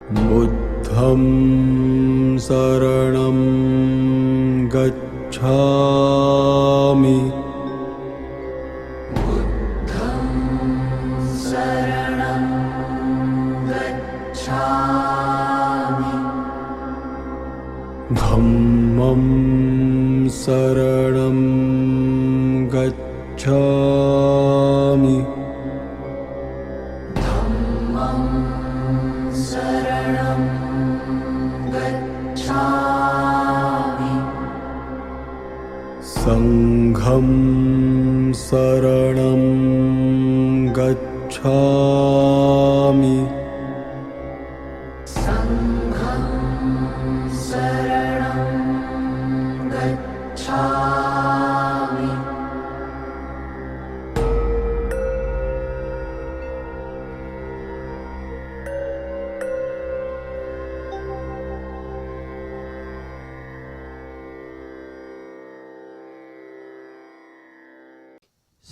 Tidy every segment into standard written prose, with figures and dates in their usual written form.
부द्धं शरणं गच्छामि. धम्मं शरणं गच्छामि. संघं शरणं गच्छामि.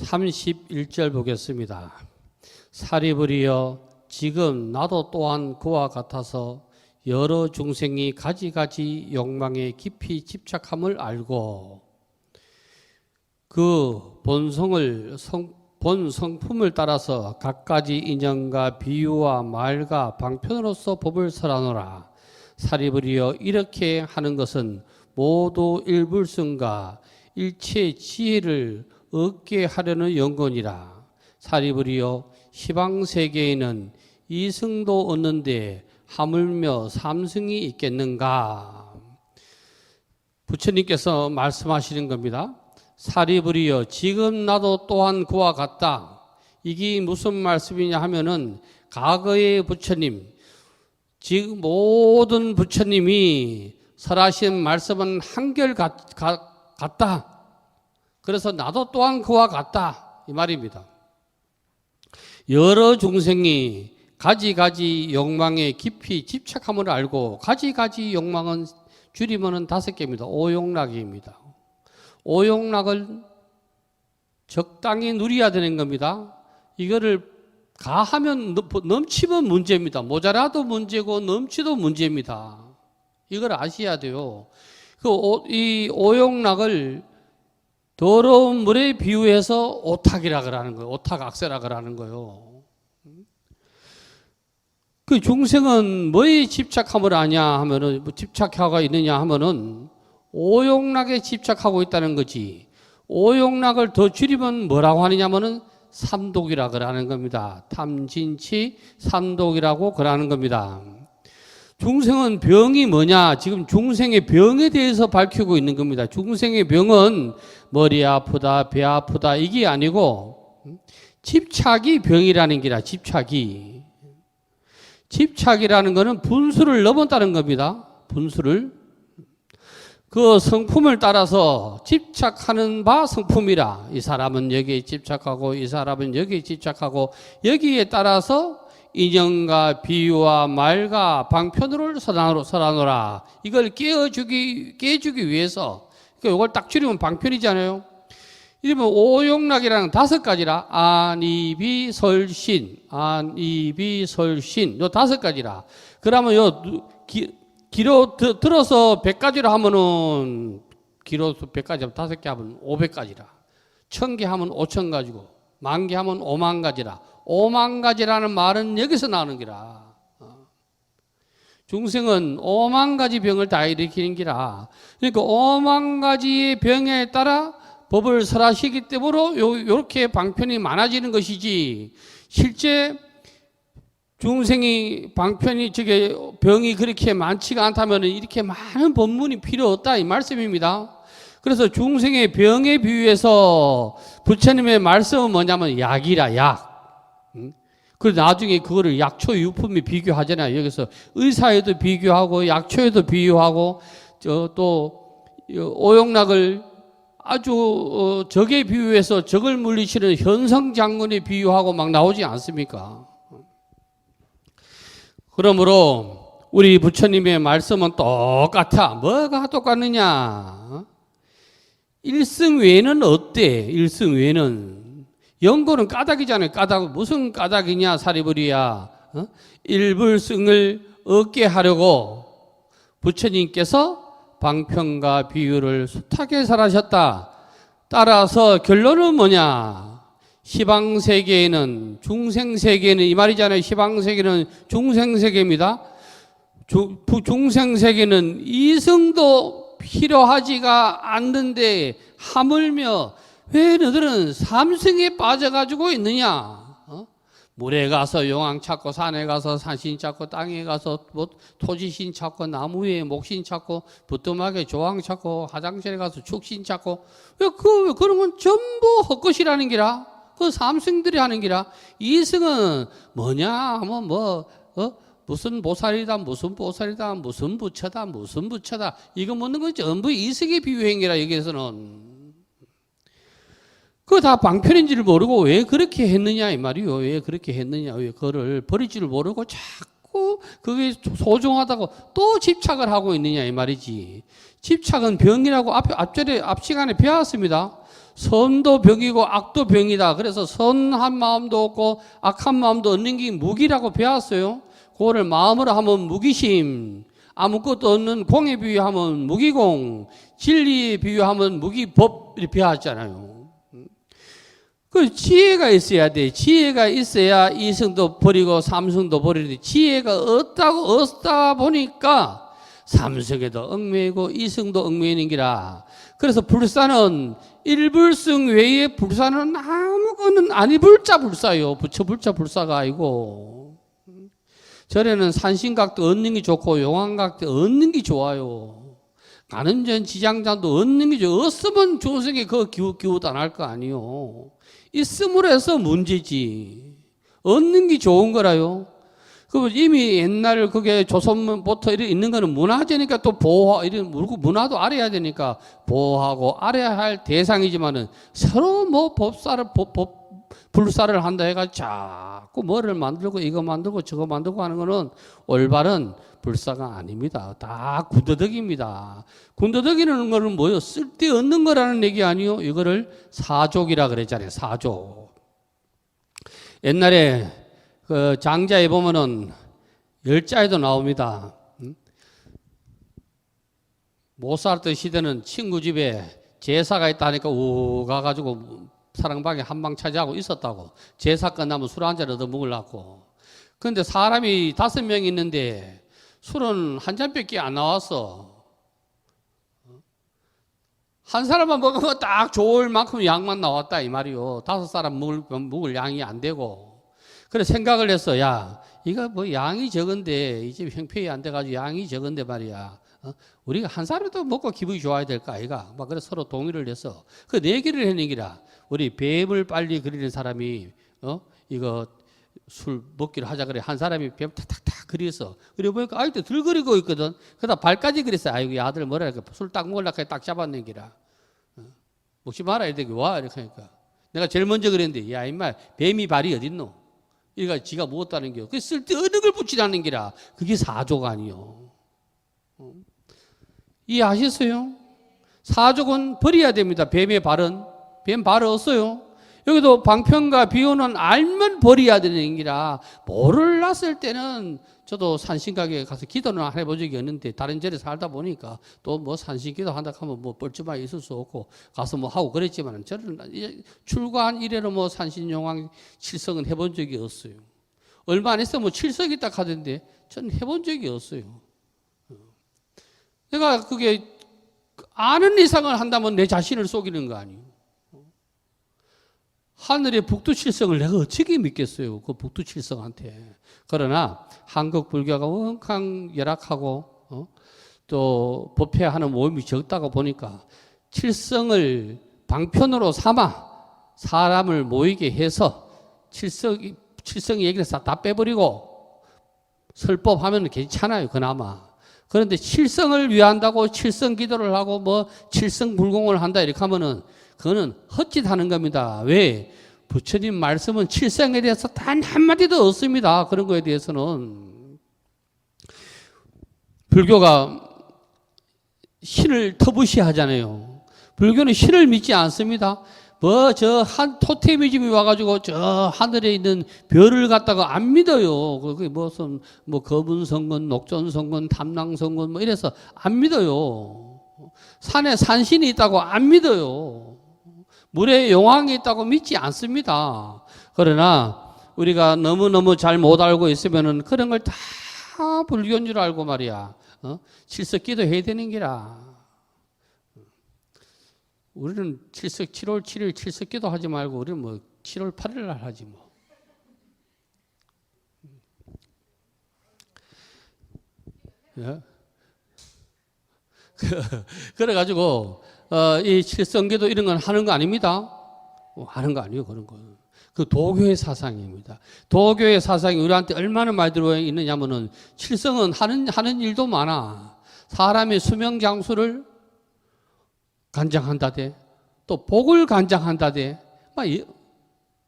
(31절) 보겠습니다. 사리부리여 지금 나도 또한 그와 같아서 여러 중생이 가지가지 욕망에 깊이 집착함을 알고 그 본 성품을 따라서 갖가지 인연과 비유와 말과 방편으로서 법을 설하노라. 사리부리여 이렇게 하는 것은 모두 일불승과 일체 지혜를 얻게 하려는 연건이라. 사리부리여 시방세계에는 이승도 얻는데 하물며 삼승이 있겠는가. 부처님께서 말씀하시는 겁니다. 사리부리여 지금 나도 또한 그와 같다. 이게 무슨 말씀이냐 하면은 과거의 부처님, 지금 모든 부처님이 설하신 말씀은 한결같다. 그래서 나도 또한 그와 같다 이 말입니다. 여러 중생이 가지가지 욕망에 깊이 집착함을 알고, 가지가지 욕망은 줄이면은 5개입니다. 오욕락입니다. 오욕락을 적당히 누려야 되는 겁니다. 이거를 가하면 넘치면 문제입니다. 모자라도 문제고 넘치도 문제입니다. 이걸 아셔야 돼요. 이 오욕락을 더러운 물에 비유해서 오탁이라 그러는 거예요. 오탁악세라 그러는 거예요. 그 중생은 뭐에 집착함을 하냐 하면은, 집착하고 있느냐 하면은 오욕락에 집착하고 있다는 거지. 오욕락을 더 줄이면 뭐라고 하느냐면은 삼독이라 그러는 겁니다. 탐진치 삼독이라고 그러는 겁니다. 중생은 병이 뭐냐? 지금 중생의 병에 대해서 밝히고 있는 겁니다. 중생의 병은 머리 아프다, 배 아프다 이게 아니고 집착이 병이라는 게라. 집착이라는 것은 분수를 넘었다는 겁니다. 분수를. 그 성품을 따라서 집착하는 바 성품이라. 이 사람은 여기에 집착하고 이 사람은 여기에 집착하고 여기에 따라서 인연과 비유와 말과 방편으로 설하노라. 이걸 깨주기 위해서, 그러니까 이걸 딱 줄이면 방편이잖아요. 이러면 오욕락이라는 5가지라. 안이비설신, 안이비설신, 요 5가지라. 그러면 요 기로 들어서 100가지로 하면은, 기로 100가지 하면 5개 하면 500가지라. 1000개 하면 5000가지고, 10,000개 하면 50,000가지라. 50,000가지라는 말은 여기서 나오는 기라. 중생은 50,000가지 병을 다 일으키는 기라. 그러니까 50,000가지의 병에 따라 법을 설하시기 때문에 요렇게 방편이 많아지는 것이지, 실제 중생이 방편이, 병이 그렇게 많지가 않다면 이렇게 많은 법문이 필요 없다 이 말씀입니다. 그래서 중생의 병에 비유해서 부처님의 말씀은 뭐냐면 약이라, 약. 그리고 나중에 그거를 약초 유품에 비교하잖아요. 여기서 의사에도 비교하고 약초에도 비유하고, 또 오욕락을 아주 적에 비유해서 적을 물리치는 현성장군에 비유하고 막 나오지 않습니까? 그러므로 우리 부처님의 말씀은 똑같아. 뭐가 똑같느냐? 일승외는 어때? 일승외는 연고는 까닭이잖아요. 까닭. 무슨 까닭이냐? 사리부리야. 일불승을 얻게 하려고 부처님께서 방편과 비유를 숱하게 설하셨다. 따라서 결론은 뭐냐? 시방세계에는, 중생세계에는, 이 말이잖아요. 시방세계는 중생세계입니다. 중생세계는 이승도 필요하지가 않는데 하물며 왜 너희들은 삼승에 빠져가지고 있느냐? 물에 가서 용왕 찾고, 산에 가서 산신 찾고, 땅에 가서 뭐 토지신 찾고, 나무 위에 목신 찾고, 부뚜막에 조왕 찾고, 화장실에 가서 축신 찾고, 왜 그런 건 전부 헛것이라는 기라? 그 삼승들이 하는 기라? 이승은 뭐냐 하면 무슨 보살이다, 무슨 보살이다, 무슨 부처다, 무슨 부처다. 이거 묻는 건 전부 이승의 비유행위라, 여기에서는. 그거 다 방편인지를 모르고 왜 그렇게 했느냐, 이 말이요. 왜 그렇게 했느냐. 왜 그거를 버릴 줄 모르고 자꾸 그게 소중하다고 또 집착을 하고 있느냐, 이 말이지. 집착은 병이라고 앞 시간에 배웠습니다. 선도 병이고 악도 병이다. 그래서 선한 마음도 없고 악한 마음도 없는 게 무기라고 배웠어요. 그거를 마음으로 하면 무기심, 아무것도 없는 공에 비유하면 무기공, 진리에 비유하면 무기법, 이렇게 배웠잖아요. 그 지혜가 있어야 돼. 지혜가 있어야 이승도 버리고 삼승도 버리는데 지혜가 없다 보니까 삼승에도 얽매이고 이승도 얽매이는 기라. 그래서 불사는 일불승 외에 불사는 아무거는 아니 불자 불사요. 부처 불자 불사가 아니고. 절에는 산신각도 얻는 게 좋고 용왕각도 얻는 게 좋아요. 가는전 지장장도 얻는 게 좋아요. 없으면 중생이 그 기웃 안 할 거 아니요. 있음으로 해서 문제지. 얻는 게 좋은 거라요. 그 이미 옛날 그게 조선부터 이렇게 있는 거는 문화재니까 또 이런 문화도 알아야 되니까 보호하고 알아야 할 대상이지만은 서로 뭐 불사를 한다 해가 자꾸 뭐를 만들고 이거 만들고 저거 만들고 하는 거는 올바른 불사가 아닙니다. 다 군더더기입니다. 군더더기라는 거는 뭐요? 쓸데없는 거라는 얘기 아니요? 이거를 사족이라 그랬잖아요. 사족. 옛날에 그 장자에 보면은 열자에도 나옵니다. 못 살던 시대는 친구 집에 제사가 있다 하니까 우 가가지고 사랑방에 한방 차지하고 있었다고. 제사 끝나면 술 한 잔 얻어 먹으려고. 그런데 사람이 5명 있는데 술은 한 잔밖에 안 나왔어. 한 사람만 먹으면 딱 좋을 만큼 양만 나왔다 이 말이요. 5사람 먹을 양이 안 되고. 그래 생각을 했어. 야, 이거 뭐 양이 적은데 이 집 형편이 안 돼가지고 양이 적은데 말이야. 우리가 한 사람도 먹고 기분이 좋아야 될까 아이가. 막 그래 서로 동의를 해서 그 얘기를 했는 기라. 우리 뱀을 빨리 그리는 사람이 이거 술 먹기로 하자 그래. 한 사람이 뱀 탁탁탁 그려서 그래 보니까 아이도 들 그리고 있거든. 그러다 발까지 그랬어. 아이고 이 아들 뭐라 할까. 술 딱 먹으려고 딱 잡았는 기라. 먹지 마라 이렇게 와 이렇게 하니까 내가 제일 먼저 그랬는데 야 임마 뱀이 발이 어딨노. 이거 지가 먹었다는 게 그 쓸데없는 걸 붙이라는 기라. 그게 사족 아니요. 이해하셨어요? 사족은 버려야 됩니다. 뱀의 발은. 뱀 발은 없어요. 여기도 방편과 비유는 알면 버려야 되는 기라. 몰랐을 때는 저도 산신각에 가서 기도는 해본 적이 없는데 다른 절에 살다 보니까 또 뭐 산신기도 한다 하면 뭐 뻘쭘하게 있을 수 없고 가서 뭐 하고 그랬지만 저는 출가한 이래로 뭐 산신용왕 칠성은 해본 적이 없어요. 얼마 안 했어 뭐 칠성이 딱 하던데 저는 해본 적이 없어요. 내가 그게 아는 이상을 한다면 내 자신을 속이는 거 아니에요. 하늘의 북두칠성을 내가 어떻게 믿겠어요? 그 북두칠성한테. 그러나 한국 불교가 워낙 열악하고 또 법회하는 모임이 적다고 보니까 칠성을 방편으로 삼아 사람을 모이게 해서 칠성 얘기를 다 빼버리고 설법하면 괜찮아요. 그나마. 그런데 칠성을 위한다고 칠성 기도를 하고 뭐 칠성 불공을 한다 이렇게 하면은 그거는 헛짓하는 겁니다. 왜? 부처님 말씀은 칠성에 대해서 단 한마디도 없습니다. 그런 거에 대해서는. 불교가 신을 터부시하잖아요. 불교는 신을 믿지 않습니다. 저 한 토테미즘이 와가지고 저 하늘에 있는 별을 갖다가 안 믿어요. 그게 무슨 뭐 거분성군, 녹전성군, 탐랑성군 뭐 이래서 안 믿어요. 산에 산신이 있다고 안 믿어요. 물에 용왕이 있다고 믿지 않습니다. 그러나 우리가 너무너무 잘 못 알고 있으면은 그런 걸 다 불교인 줄 알고 말이야. 칠석기도 해야 되는 기라. 우리는 7월 7일 칠석기도 하지 말고 우리는 뭐 7월 8일 날 하지 뭐. 예? 그래가지고 이 칠성기도 이런 건 하는 거 아닙니다. 하는 거 아니에요, 그런 거. 그 도교의 사상입니다. 도교의 사상이 우리한테 얼마나 많이 들어와 있느냐면은 칠성은 하는 일도 많아. 사람의 수명 장수를 간장한다대, 또 복을 간장한다대.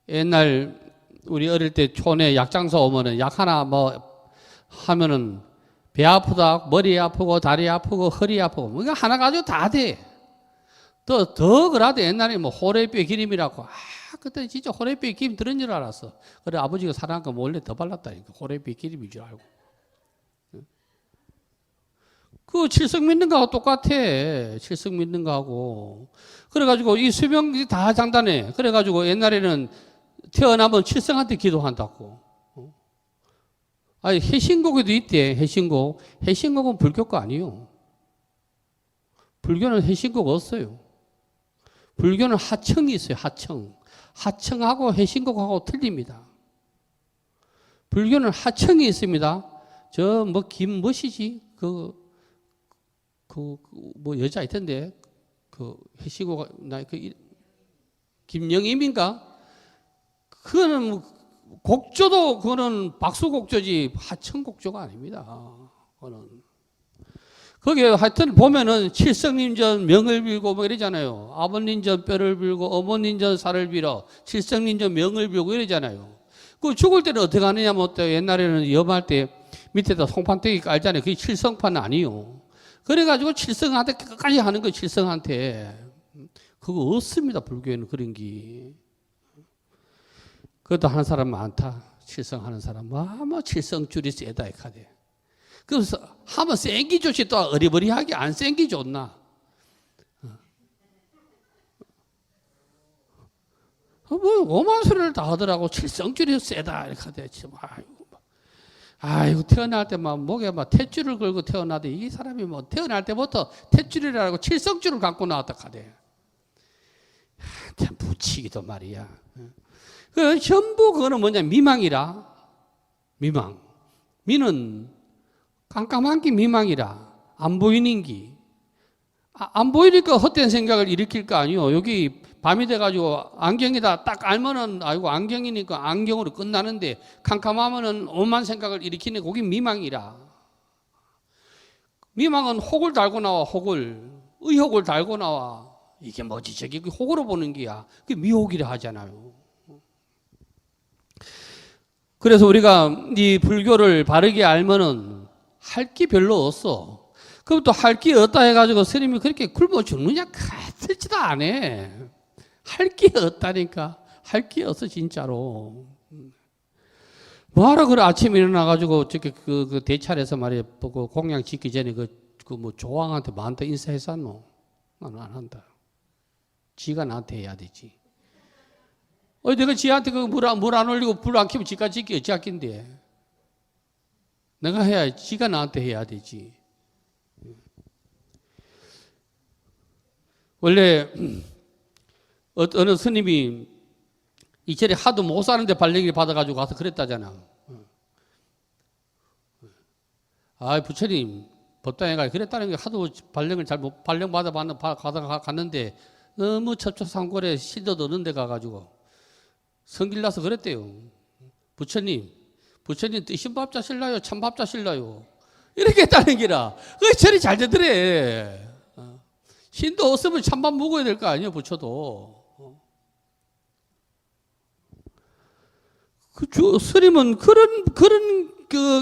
옛날 우리 어릴 때 촌에 약장사 오면은 약 하나 뭐 하면은 배 아프다, 머리 아프고 다리 아프고 허리 아프고 뭐 이거 하나 가지고 다 돼. 더 그라도 옛날에 뭐 호래뼈 기름이라고 그때 진짜 호래뼈 기름 들은 줄 알았어. 그래 아버지가 사랑하니까 몰래 더 발랐다니까 호래뼈 기름인 줄 알고. 그 칠성 믿는 거하고 똑같아. 칠성 믿는 거하고. 그래가지고 이 수명이 다 장단해. 그래가지고 옛날에는 태어나면 칠성한테 기도한다고. 아니 해신곡에도 있대. 해신곡. 해신곡은 불교 거 아니에요. 불교는 해신곡 없어요. 불교는 하청이 있어요. 하청. 하청하고 해신곡하고 틀립니다. 불교는 하청이 있습니다. 저 뭐 김무엇이지? 뭐 여자 있던데 그 해시고 김영임인가? 그거는 뭐 곡조도 그거는 박수곡조지 하청곡조가 아닙니다. 그거는 거기에 하여튼 보면은 칠성님전 명을 빌고 뭐 이러잖아요. 아버님전 뼈를 빌고 어머님전 살을 빌어 칠성님전 명을 빌고 이러잖아요. 그 죽을 때는 어떻게 하느냐 뭐 옛날에는 염할 때 밑에다 송판대기 깔잖아요. 그게 칠성판은 아니요. 그래가지고 칠성한테 끝까지 하는 거예요. 칠성한테. 그거 없습니다. 불교에는 그런 게. 그것도 하는 사람 많다. 칠성하는 사람. 뭐 칠성줄이 세다 이카대. 그래서 하면 센기 좋지 또 어리버리하게 안 센기 좋나. 뭐 오만 소리를 다 하더라고. 칠성줄이 세다 이카대. 아이고 태어날 때 막 목에 막 탯줄을 걸고 태어나대. 이 사람이 뭐 태어날 때부터 탯줄이라고 칠성줄을 갖고 나왔다 카대. 참 부치기도 말이야. 그 전부 그거는 뭐냐 미망이라. 미망. 미는 깜깜한 게 미망이라. 안 보이는 게. 안 보이니까 헛된 생각을 일으킬 거 아니요. 여기 밤이 돼가지고 안경이다 딱 알면은 아이고 안경이니까 안경으로 끝나는데 캄캄하면은 오만 생각을 일으키는 거기 미망이라. 미망은 혹을 달고 나와. 혹을 의혹을 달고 나와. 이게 뭐지 저기 혹으로 보는 게야. 그게 미혹이라 하잖아요. 그래서 우리가 이 불교를 바르게 알면은 할 게 별로 없어. 그럼 또 할 게 없다 해가지고 스님이 그렇게 굶어 죽느냐? 같을지도 않아. 할 게 없다니까. 할 게 없어 진짜로. 뭐하러 그래 아침에 일어나가지고 저기 그 대찰에서 말이야 그 공양 짓기 전에 그 뭐 조왕한테 만다 인사했었노? 나는 안 한다. 지가 나한테 해야 되지. 내가 지한테 그 물 안 올리고 불 안 켜면 지가 짓기 어찌하긴데. 내가 해야 지가 나한테 해야 되지. 원래 어느 스님이 이철에 하도 못 사는데 발령을 받아가지고 가서 그랬다잖아. 부처님 법당에 그랬다는 게 하도 발령을 발령 받아가다가 갔는데 너무 첩첩산골에 시도 없는 데 가가지고 성길 나서 그랬대요. 부처님 뜨신 밥 자실라요? 찬밥 자실라요? 이렇게 했다는 기라. 그게 절이 잘 되더래. 신도 없으면 찬밥 먹어야 될 거 아니에요, 부처도. 스님은 그런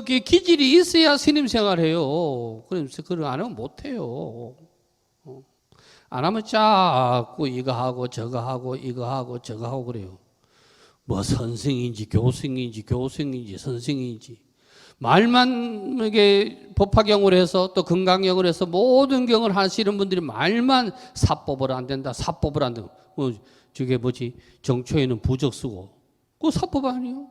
기질이 있어야 스님 생활해요. 그럼 그걸 안 하면 못 해요. 안 하면 자꾸 이거 하고 저거 하고 이거 하고 저거 하고 그래요. 뭐 선생인지 교생인지 선생인지 말만 이게 법화경을 해서 또 건강경을 해서 모든 경을 하시는 분들이 말만 사법을 안 된다, 사법을 안 된다. 저게 뭐지? 정초에는 부적 쓰고 그거 사법 아니에요?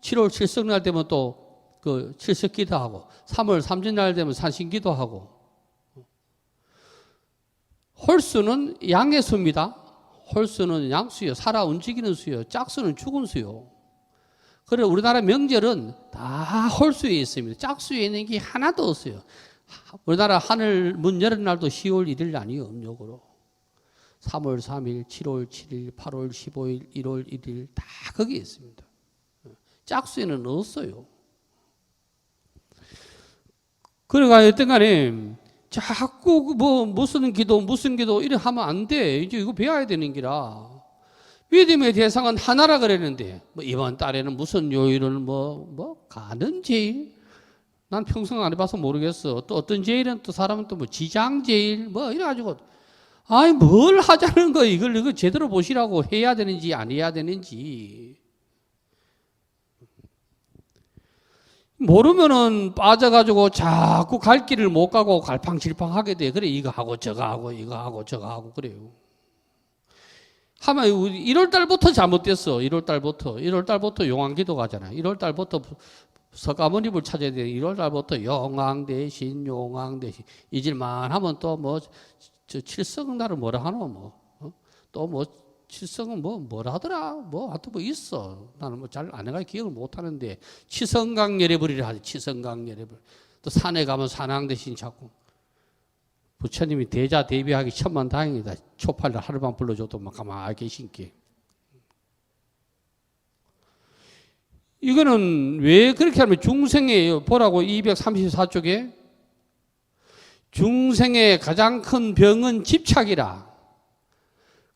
7월 7석날 되면 또 그 칠석기도 하고 3월 3진날 되면 산신기도 하고 홀수는 양의 수입니다. 홀수는 양수요. 살아 움직이는 수요. 짝수는 죽은 수요. 그래 우리나라 명절은 다 홀수에 있습니다. 짝수에 있는 게 하나도 없어요. 우리나라 하늘 문 여는 날도 10월 1일 아니에요. 음력으로. 3월 3일, 7월 7일, 8월 15일, 1월 1일 다 거기에 있습니다. 짝수에는 없어요. 그러니까 여튼 간에 자꾸 뭐 무슨 기도 이래 하면 안 돼. 이제 이거 배워야 되는 기라. 믿음의 대상은 하나라 그랬는데 뭐 이번 달에는 무슨 요일을 뭐 가는 제일 난 평생 안 해봐서 모르겠어. 또 어떤 제일은 또 사람은 또 뭐 지장 제일 뭐 이래가지고 아니 뭘 하자는 거 이거 제대로 보시라고 해야 되는지 안 해야 되는지 모르면은 빠져가지고 자꾸 갈 길을 못 가고 갈팡질팡하게 돼. 그래 이거 하고 저거 하고 이거 하고 저거 하고 그래요. 하면 1월 달부터 잘못됐어. 1월 달부터 용왕기도 가잖아요. 1월 달부터 석가모니를 찾아야 돼. 1월 달부터 용왕 대신 잊을만 하면 또 뭐 칠성날을 뭐라 하노 또 뭐 칠성은 뭐라 하더라 하여튼 뭐 있어. 나는 뭐 잘 안 해가 기억을 못 하는데 치성강 예래버리를 하지. 치성강 예래버리. 또 산에 가면 산왕 대신 찾고 부처님이 대자 대비하기 천만다행이다. 초팔을 하루만 불러줘도 막 가만히 계신게. 이거는 왜 그렇게 하면 중생의 보라고 234쪽에 중생의 가장 큰 병은 집착이라.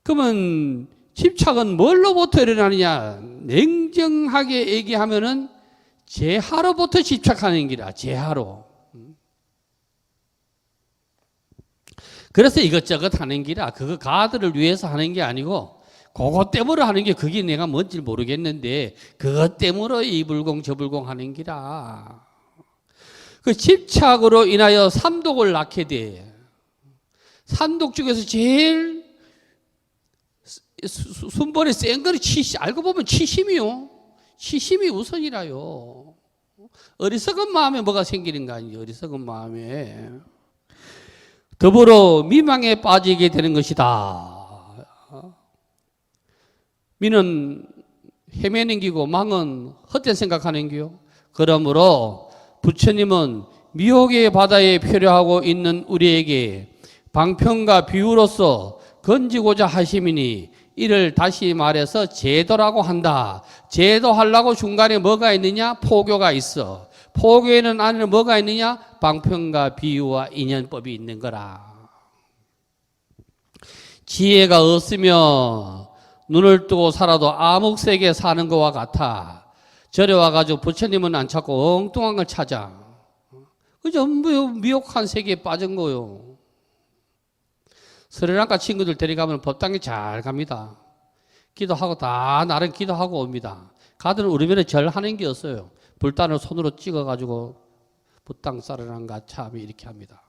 그러면 집착은 뭘로부터 일어나느냐? 냉정하게 얘기하면은 재하로부터 집착하는 기라. 재하로. 그래서 이것저것 하는 기라. 그거 가들을 위해서 하는 게 아니고 그것 때문에 하는 게 그게 내가 뭔지 모르겠는데 그것 때문에 이불공 저불공 하는 기라. 그 집착으로 인하여 삼독을 낳게 돼. 삼독 중에서 제일 순번에 센 거는 알고 보면 치심이요. 치심이 우선이라요. 어리석은 마음에 뭐가 생기는 거 아니에요. 어리석은 마음에. 더불어 미망에 빠지게 되는 것이다. 미는 헤매는 기고 망은 헛된 생각하는 기요. 그러므로 부처님은 미혹의 바다에 표류하고 있는 우리에게 방편과 비유로서 건지고자 하심이니 이를 다시 말해서 제도라고 한다. 제도하려고 중간에 뭐가 있느냐? 포교가 있어. 포교에는 안에 뭐가 있느냐? 방편과 비유와 인연법이 있는 거라. 지혜가 없으면 눈을 뜨고 살아도 암흑세계에 사는 것과 같아. 절에 와가지고 부처님은 안 찾고 엉뚱한 걸 찾아. 그 전부 미혹한 세계에 빠진 거요. 스리랑카 친구들 데려가면 법당에 잘 갑니다. 기도하고 다 나름 기도하고 옵니다. 가들은 우리면에 절하는 게 없어요. 불단을 손으로 찍어가지고 부땅 스리랑카 참이 이렇게 합니다.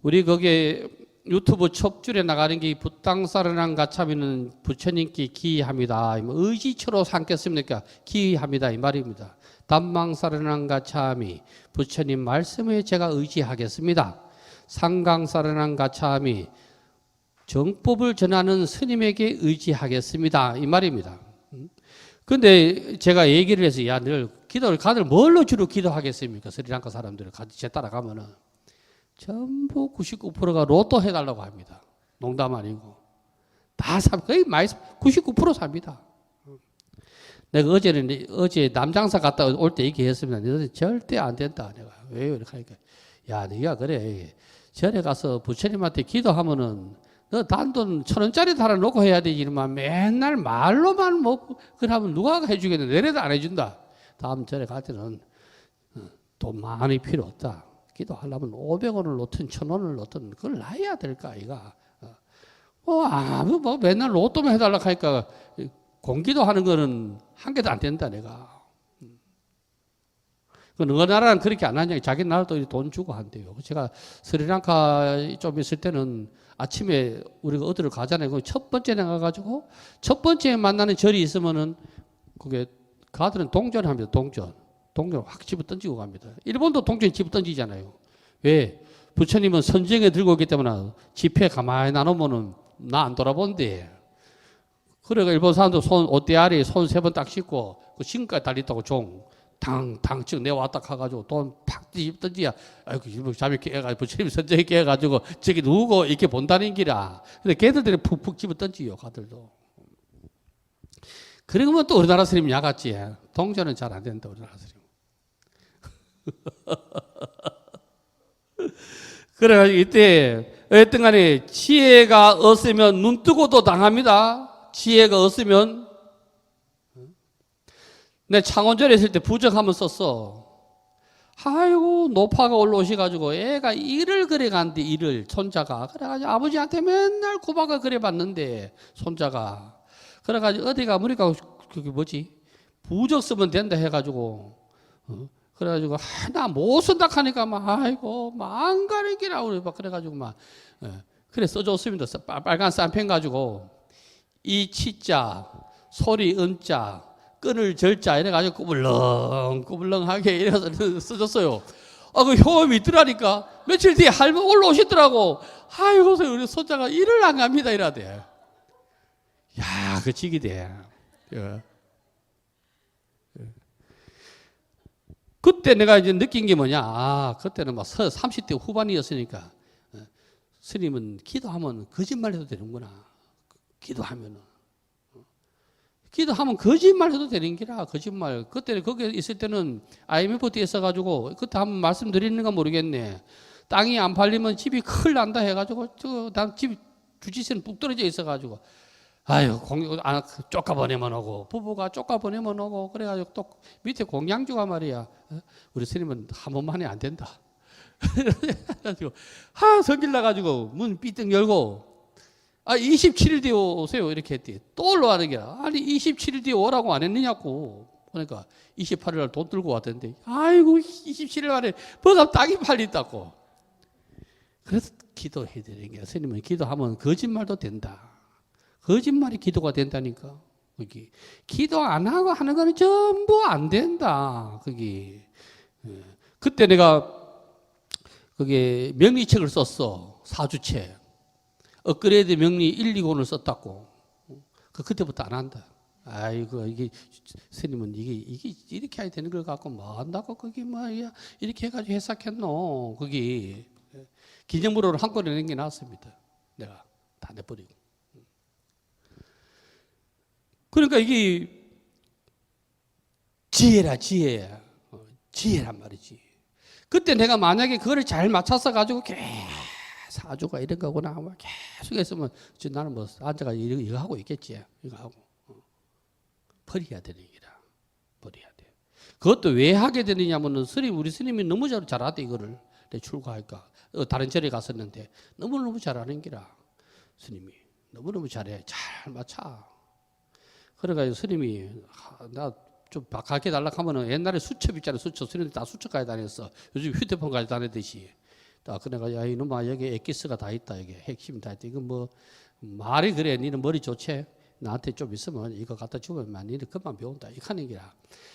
우리 거기에 유튜브 첩줄에 나가는 게 부땅 스리랑카 참이는 부처님께 기합니다. 의지처로 삼겠습니까? 기합니다 이 말입니다. 담망 스리랑카 참이 부처님 말씀에 제가 의지하겠습니다. 상강사르난 가차함이 정법을 전하는 스님에게 의지하겠습니다. 이 말입니다. 그런데 제가 얘기를 해서 야, 늘 기도를 가들 뭘로 주로 기도하겠습니까? 스리랑카 사람들을 같이 제 따라가면은 전부 99%가 로또 해달라고 합니다. 농담 아니고 다 거의 많이 99% 삽니다. 내가 어제 남장사 갔다 올 때 얘기했습니다. 너는 절대 안 된다. 내가 왜요? 이렇게 하니까 야, 네가 그래. 절에 가서 부처님한테 기도하면은 너 단돈 1,000원짜리 달아놓고 해야 되지. 이러면 맨날 말로만 먹고 그러면 누가 해주겠는데 내래도 안 해준다. 다음 절에 갈 때는 돈 많이 필요 없다. 기도하려면 500원을 놓든 1000원을 놓든 그걸 놔야 될까 아이가. 뭐 맨날 로또만 해달라고 하니까 공기도 하는 거는 한 개도 안 된다 내가. 그 어느 나라는 그렇게 안 하냐. 자기 나라도 돈 주고 한대요. 제가 스리랑카 좀 있을 때는 아침에 우리가 어디를 가잖아요. 첫 번째 나가가지고 첫 번째 만나는 절이 있으면은 그게 가들은 동전합니다. 동전 확 집어 던지고 갑니다. 일본도 동전 집어 던지잖아요. 왜? 부처님은 선정에 들고 있기 때문에 지폐 가만히 놔놓으면은 나 안 돌아본대. 그래가 일본 사람도 손 옷대아리 손 3번 딱 씻고 그 신까지 달렸다고 종. 당측 내왔다 가가지고 돈 팍 던지야. 아이고 잠이 깨가지고 부처님 선정에 깨가지고 저기 누우고 이렇게 본다는 기라. 근데 걔들이 푹푹 집어 던지요 가들도. 그러면 또 우리나라 스님 야같지. 동전은 잘 안 된다 우리나라 스님. 그래가지고 이때 어쨌든 간에 지혜가 없으면 눈 뜨고도 당합니다. 지혜가 없으면. 내 창원절에 있을 때 부적 한번 썼어. 아이고 노파가 올라오셔가지고 애가 일을 그려간대. 일을 손자가. 그래가지고 아버지한테 맨날 구박을 그려봤는데 손자가. 그래가지고 어디가 보니까 그게 뭐지 부적 쓰면 된다 해가지고 그래가지고 나 못 쓴다 하니까 막 아이고 안 가는 기라고 막 그래가지고 막 그래 써줬습니다. 빨간 쌈펜 가지고 이 치자 소리 은자 끈을 절자 이래가지고 꾸불렁꾸불렁하게 이래서 써줬어요. 그 효험이 있더라니까. 며칠 뒤에 할머니 올라오시더라고. 아이고 우리 손자가 일을 안 갑니다 이라대. 야, 그 직이 돼. 그때 내가 이제 느낀 게 뭐냐. 그때는 막 30대 후반이었으니까 스님은 기도하면 거짓말해도 되는구나. 기도하면 거짓말해도 되는 기라. 거짓말. 그때 거기 있을 때는 IMF 때 있어가지고 그때 한번 말씀드리는가 모르겠네. 땅이 안 팔리면 집이 큰일 난다 해가지고 난 집 주지세는 뚝 떨어져 있어가지고 아유 쫓아보내면 오고 부부가 쫓아보내면 오고 그래가지고 또 밑에 공양주가 말이야. 우리 스님은 한 번만에 안 된다. 그래가지고 성질 나가지고 문 삐뚤 열고 27일 뒤에 오세요 이렇게 했더니 또 올라가는 게야. 아니 27일 뒤에 오라고 안 했느냐고. 그러니까 28일 날 돈 들고 왔던데 아이고 27일 만에 뭐가 땅이 팔린다고. 그래서 기도해야 되는 거야. 스님은 기도하면 거짓말도 된다. 거짓말이 기도가 된다니까. 거기 기도 안 하고 하는 거는 전부 안 된다. 거기 그때 내가 그게 명리책을 썼어. 사주책. 업그레이드 명리 1, 2권을 썼다고. 그때부터 안 한다. 아이고 이게 스님은 이게 이렇게 해야 되는 걸 갖고 뭐 한다고 거기 뭐야 이렇게 해가지고 해석했노. 거기 기념물로 한 권을 낸 게 나왔습니다. 내가 다 내버리고. 그러니까 이게 지혜라 지혜야. 지혜란 말이지. 그때 내가 만약에 그거를 잘 맞춰서 가지고 사주가 이런 거구나 하고 계속 했으면 나는 뭐 앉아가 이거 하고 있겠지. 이거 하고 버려야 되는 기라. 버려야 돼. 그것도 왜 하게 되느냐면은 우리 스님이 너무 잘하대 이거를. 내 출가할까 다른 절에 갔었는데 너무너무 잘하는 기라. 스님이 너무너무 잘해. 잘 맞춰. 그래가지고 스님이 나 좀 가르쳐 달라고 하면은 옛날에 수첩 있잖아요. 수첩. 스님들 다 수첩까지 다녔어. 요즘 휴대폰까지 다니듯이. 그래가지고 야 이놈아 여기 엑기스가 다 있다. 여기 핵심이 다 있다. 이건 뭐 말이 그래. 니는 머리 좋지. 나한테 좀 있으면 이거 갖다 주면 니는 그만 배운다. 이렇게 하는 기라.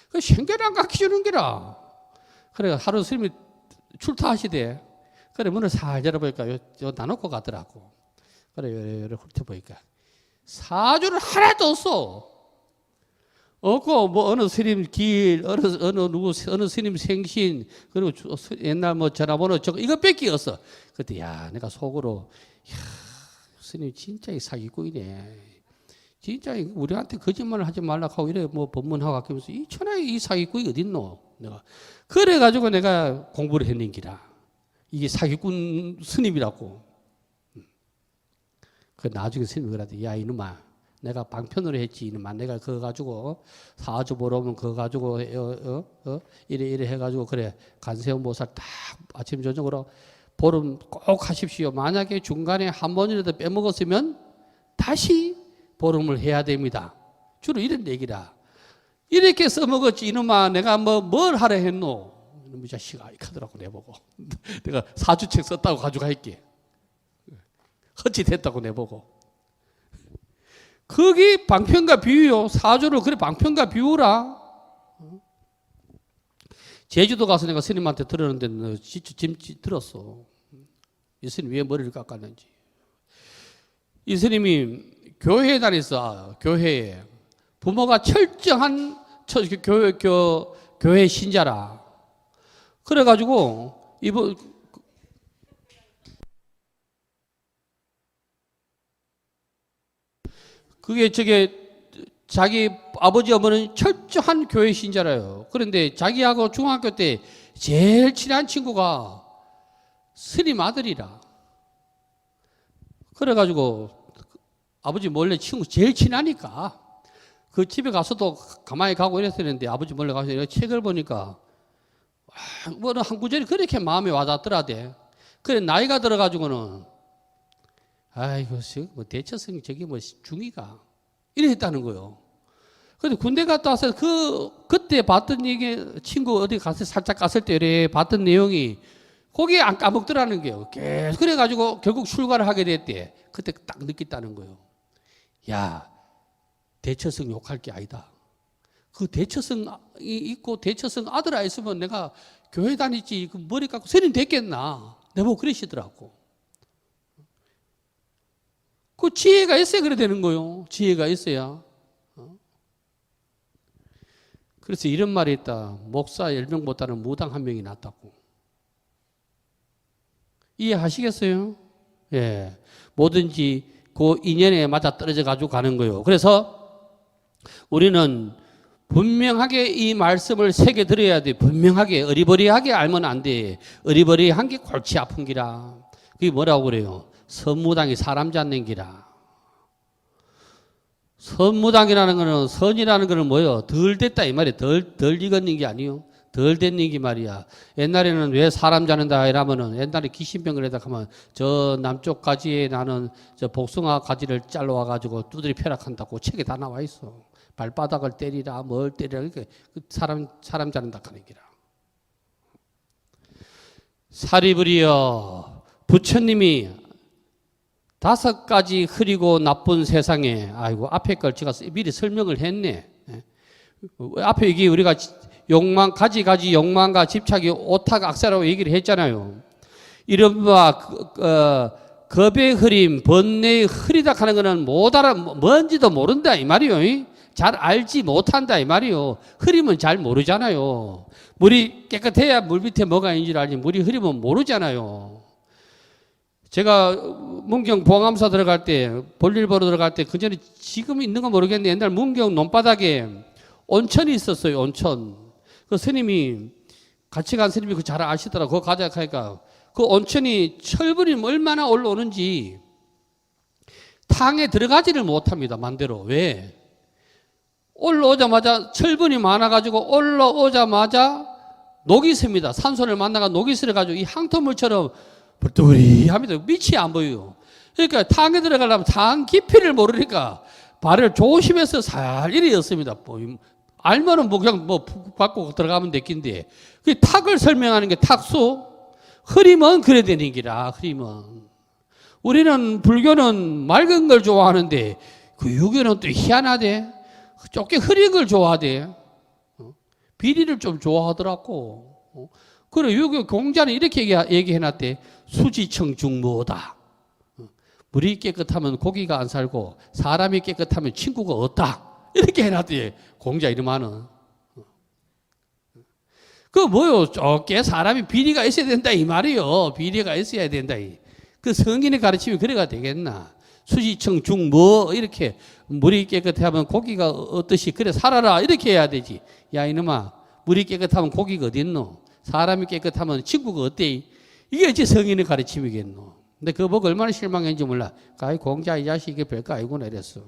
그 생계를 안 가르쳐주는 기라. 그래 하루 스님이 출타하시대. 그래 문을 살 열어보니까 요 나놓고 가더라고. 그래 요래 훑어보니까 사주를 하나도 없어. 없고 뭐 어느 스님 길 어느 스님 생신 그리고 옛날 뭐 전화번호 저거 이것밖에 없어. 그때 야 내가 속으로 야 스님 진짜 이 사기꾼이네. 진짜 우리한테 거짓말을 하지 말라고 하고 이래 뭐 법문하고 아끼면서 이 천하에 이 사기꾼이 어딨노. 내가 그래가지고 내가 공부를 했는 기라. 이게 사기꾼 스님이라고. 그 나중에 스님이 그러더니 야 이놈아 내가 방편으로 했지. 이놈아 내가 그거 가지고 사주 보러 오면 그거 가지고 이래 해가지고 그래 간세음보살 딱 아침 저녁으로 보름 꼭 하십시오. 만약에 중간에 한 번이라도 빼먹었으면 다시 보름을 해야 됩니다. 주로 이런 얘기라. 이렇게 써먹었지. 이놈아 내가 뭘 하라 했노. 이놈의 자식아 이카더라고 내보고. 내가 사주책 썼다고 가지고 갈게. 헛짓했다고 내보고. 그게 방편과 비유요. 사주를 그래 방편과 비유라. 제주도 가서 내가 스님한테 들었는데 너 진짜 짐 들었어. 이 스님 왜 머리를 깎았는지. 이 스님이 교회에 다녔어. 교회에. 부모가 철저한 교회 신자라. 그래가지고 이번 그게 자기 아버지 어머니는 철저한 교회 신자라요. 그런데 자기하고 중학교 때 제일 친한 친구가 스님 아들이라. 그래가지고 아버지 몰래 친구 제일 친하니까 그 집에 가서도 가만히 가고 이랬었는데 아버지 몰래 가서 책을 보니까 뭐는 한 구절이 그렇게 마음에 와닿더라대. 그래 나이가 들어가지고는 아이고 뭐 대처성 저기 뭐 중이가 이래 했다는 거요. 근데 군대 갔다 와서 그때 봤던 얘기 친구 어디 가서 살짝 갔을 때 이래 봤던 내용이 거기에 안 까먹더라는 거예요. 계속 그래가지고 결국 출가를 하게 됐대. 그때 딱 느꼈다는 거예요. 야 대처성 욕할 게 아니다. 그 대처성이 있고 대처성 아들 있으면 내가 교회 다니지 그 머리 깎고 스님 됐겠나. 내보고 그러시더라고. 그 지혜가 있어야 그래 되는 거요. 지혜가 있어야. 그래서 이런 말이 있다. 목사 10명보다는 무당 1명이 낫다고. 이해하시겠어요? 예. 뭐든지 그 인연에 맞아 떨어져 가지고 가는 거예요. 그래서 우리는 분명하게 이 말씀을 새겨 들어야 돼. 분명하게 어리버리하게 알면 안 돼. 어리버리한 게 골치 아픈 기라. 그게 뭐라고 그래요? 선무당이 사람 잡는 기라. 선무당이라는 거는 선이라는 거는 뭐예요? 덜 됐다 이 말이에요. 덜 익었는 게 아니요. 덜 됐는 게 말이야. 옛날에는 왜 사람 잡는다 이러면은 옛날에 귀신병을 해다 하면 저 남쪽 가지에 나는 저 복숭아 가지를 잘라와 가지고 두드리 펴락한다고 책에 다 나와 있어. 발바닥을 때리라 뭘 때리라 이렇게 사람 잡는다 하는 기라. 사리부리여 부처님이 5가지 흐리고 나쁜 세상에 아이고 앞에 걸 제가 미리 설명을 했네. 앞에 이게 우리가 욕망 가지 욕망과 집착이 오탁 악사라고 얘기를 했잖아요. 이른바 겁의 흐림, 번뇌의 흐리다 하는 거는 못 알아 뭔지도 모른다 이 말이요. 잘 알지 못한다 이 말이요. 흐리면 잘 모르잖아요. 물이 깨끗해야 물 밑에 뭐가 있는지 알지 물이 흐리면 모르잖아요. 제가 문경 봉암사 들어갈 때 볼일 보러 들어갈 때 그전에 지금 있는 건 모르겠는데 옛날 문경 논바닥에 온천이 있었어요. 온천. 그 스님이 같이 간 스님이 그 잘 아시더라고. 그거 가자 하니까 그 온천이 철분이 얼마나 올라오는지 탕에 들어가지를 못합니다. 만대로. 왜? 올라오자마자 철분이 많아가지고 올라오자마자 녹이 씁니다. 산소를 만나가 녹이 쓸어가지고 이 항토물처럼 불뚜리합니다. 밑이 안 보여요. 그러니까 탕에 들어가려면 탕 깊이를 모르니까 발을 조심해서 살이리 였습니다. 알면은 뭐 그냥 뭐 받고 들어가면 됐긴데 그 탁을 설명하는 게 탁수 흐리면 그래 되는 기라. 흐리면 우리는 불교는 맑은 걸 좋아하는데 그 유교는 또 희한하대. 좁게 흐린 걸 좋아하대. 비리를 좀 좋아하더라고. 그래 유교 공자는 이렇게 얘기해놨대. 수지청 중무하다. 물이 깨끗하면 고기가 안 살고 사람이 깨끗하면 친구가 없다. 이렇게 해놨대. 공자 이름하는. 그 뭐요? 좁게 사람이 비리가 있어야 된다 이 말이요. 비리가 있어야 된다. 그 성인의 가르침이 그래가 되겠나? 수지청 중무 이렇게 물이 깨끗하면 고기가 어떠시 그래 살아라 이렇게 해야 되지. 야 이놈아 물이 깨끗하면 고기가 어딨노? 사람이 깨끗하면 친구가 어때? 이게 이제 성인의 가르침이겠노. 근데 그거 보고 얼마나 실망했는지 몰라. 가히 공자 이 자식 이게 별거 아니구나 이랬어.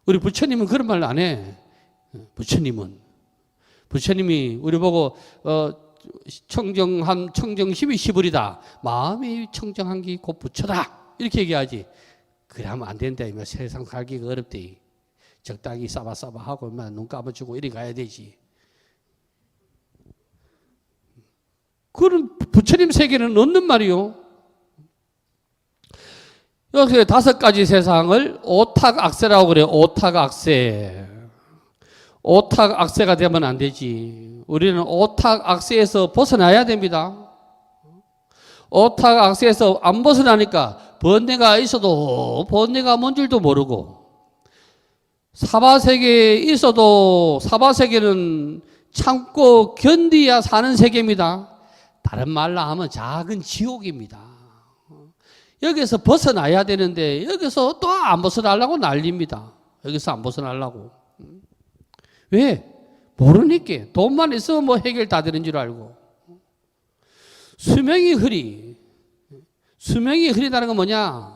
우리 부처님은 그런 말 안 해. 부처님이 우리 보고 청정심이 시불이다. 마음이 청정한 게 곧 부처다. 이렇게 얘기하지. 그러면 안 된다. 세상 살기가 어렵대. 적당히 싸바싸바 하고 눈 감아주고 이리 가야 되지. 그런 부처님 세계는 없는 말이요. 여기 5가지 세상을 오탁악세라고 그래요. 오탁악세가 되면 안 되지. 우리는 오탁악세에서 벗어나야 됩니다. 오탁악세에서 안 벗어나니까 번뇌가 있어도 번뇌가 뭔 줄도 모르고, 사바세계에 있어도 사바세계는 참고 견디야 사는 세계입니다. 다른 말로 하면 작은 지옥입니다. 여기서 벗어나야 되는데 여기서 또 안 벗어나려고 난립니다. 여기서 안 벗어나려고. 왜? 모르니까. 돈만 있으면 뭐 해결 다 되는 줄 알고. 수명이 흐리다는 건 뭐냐?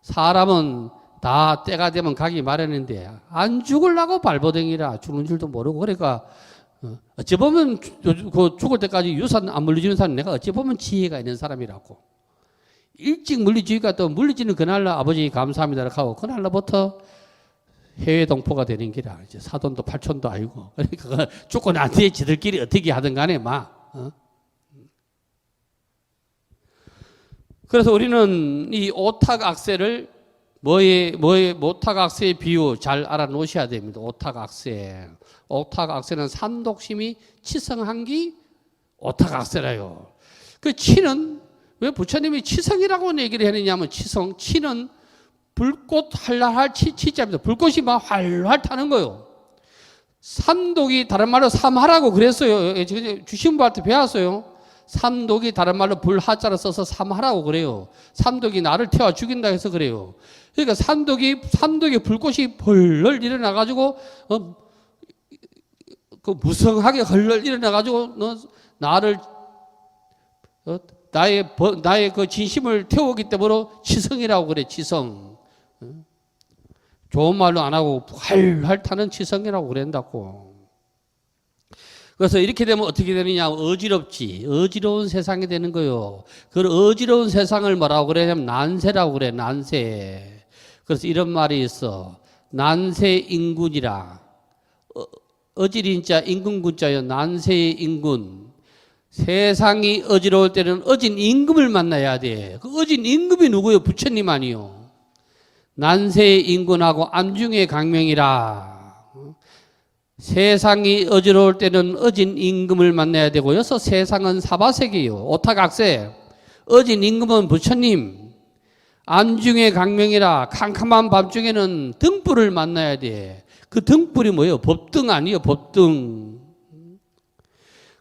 사람은 다 때가 되면 가기 마련인데 안 죽으려고 발버둥이라 죽는 줄도 모르고. 그러니까 어찌 보면 죽을 때까지 유산 안 물리주는 사람, 내가 어찌 보면 지혜가 있는 사람이라고. 일찍 물리주니까 또 물리지는 그날로 아버지 감사합니다 하고 그날로부터 해외 동포가 되는 기라. 이제 사돈도 팔촌도 아니고. 그러니까 죽고 난 뒤에 지들끼리 어떻게 하든 간에 그래서 우리는 이 오탁악세를 오탁악세의 비유 잘 알아놓으셔야 됩니다. 오탁악세는 산독심이 치성한기 오탁악세라요. 그 치는 왜 부처님이 치성이라고 얘기를 했느냐면, 치는 불꽃 활활할 치자입니다. 불꽃이 막 활활 타는 거요. 산독이 다른 말로 삼하라고 그랬어요. 주신부한테 배웠어요. 삼독이 다른 말로 불하자를 써서 삼하라고 그래요. 삼독이 나를 태워 죽인다 해서 그래요. 그러니까 삼독이 불꽃이 벌벌 일어나가지고 그 무성하게 헐헐 일어나가지고 나를 나의 그 진심을 태우기 때문에 치성이라고 그래. 치성. 좋은 말로 안 하고 활활 타는 치성이라고 그런다고. 그래서 이렇게 되면 어떻게 되느냐? 어지러운 세상이 되는 거요. 그 어지러운 세상을 뭐라고 그러냐면 난세라고 그래. 난세. 그래서 이런 말이 있어. 난세인군이라. 어지린자 인군군자요. 난세의 인군. 세상이 어지러울 때는 어진 임금을 만나야 돼. 그 어진 임금이 누구요? 부처님 아니요. 난세의 인군하고 안중의 강명이라. 세상이 어지러울 때는 어진 임금을 만나야 되고, 여기서 세상은 사바세계요. 오탁악세. 어진 임금은 부처님. 안중의 강명이라. 캄캄한 밤중에는 등불을 만나야 돼. 그 등불이 뭐예요? 법등 아니에요? 법등.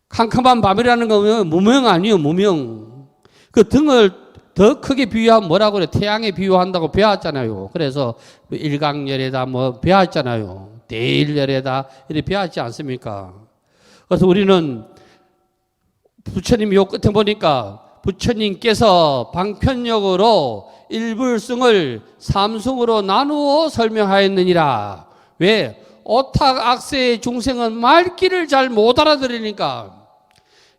캄캄한 밤이라는 건 무명 아니에요? 무명. 그 등을 더 크게 비유하면 뭐라고 그래? 태양에 비유한다고 배웠잖아요. 그래서 일강열에다 배웠잖아요. 대일열에다 이렇게 배웠지 않습니까? 그래서 우리는 부처님 요 끝에 보니까 부처님께서 방편력으로 일불승을 삼승으로 나누어 설명하였느니라. 왜? 오탁악세의 중생은 말귀를 잘 못 알아들으니까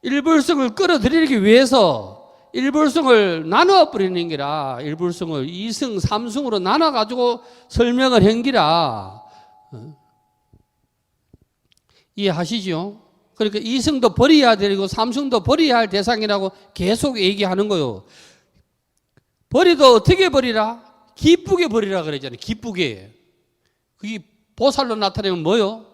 일불성을 끌어들이기 위해서 일불성을 나눠버리는 기라. 일불성을 2승, 3승으로 나눠가지고 설명을 한 기라. 이해하시죠? 그러니까 2승도 버려야 되고 3승도 버려야 할 대상이라고 계속 얘기하는 거요. 버리도 어떻게 버리라? 기쁘게 버리라 그러잖아요. 기쁘게. 그게 보살로 나타내면 뭐요?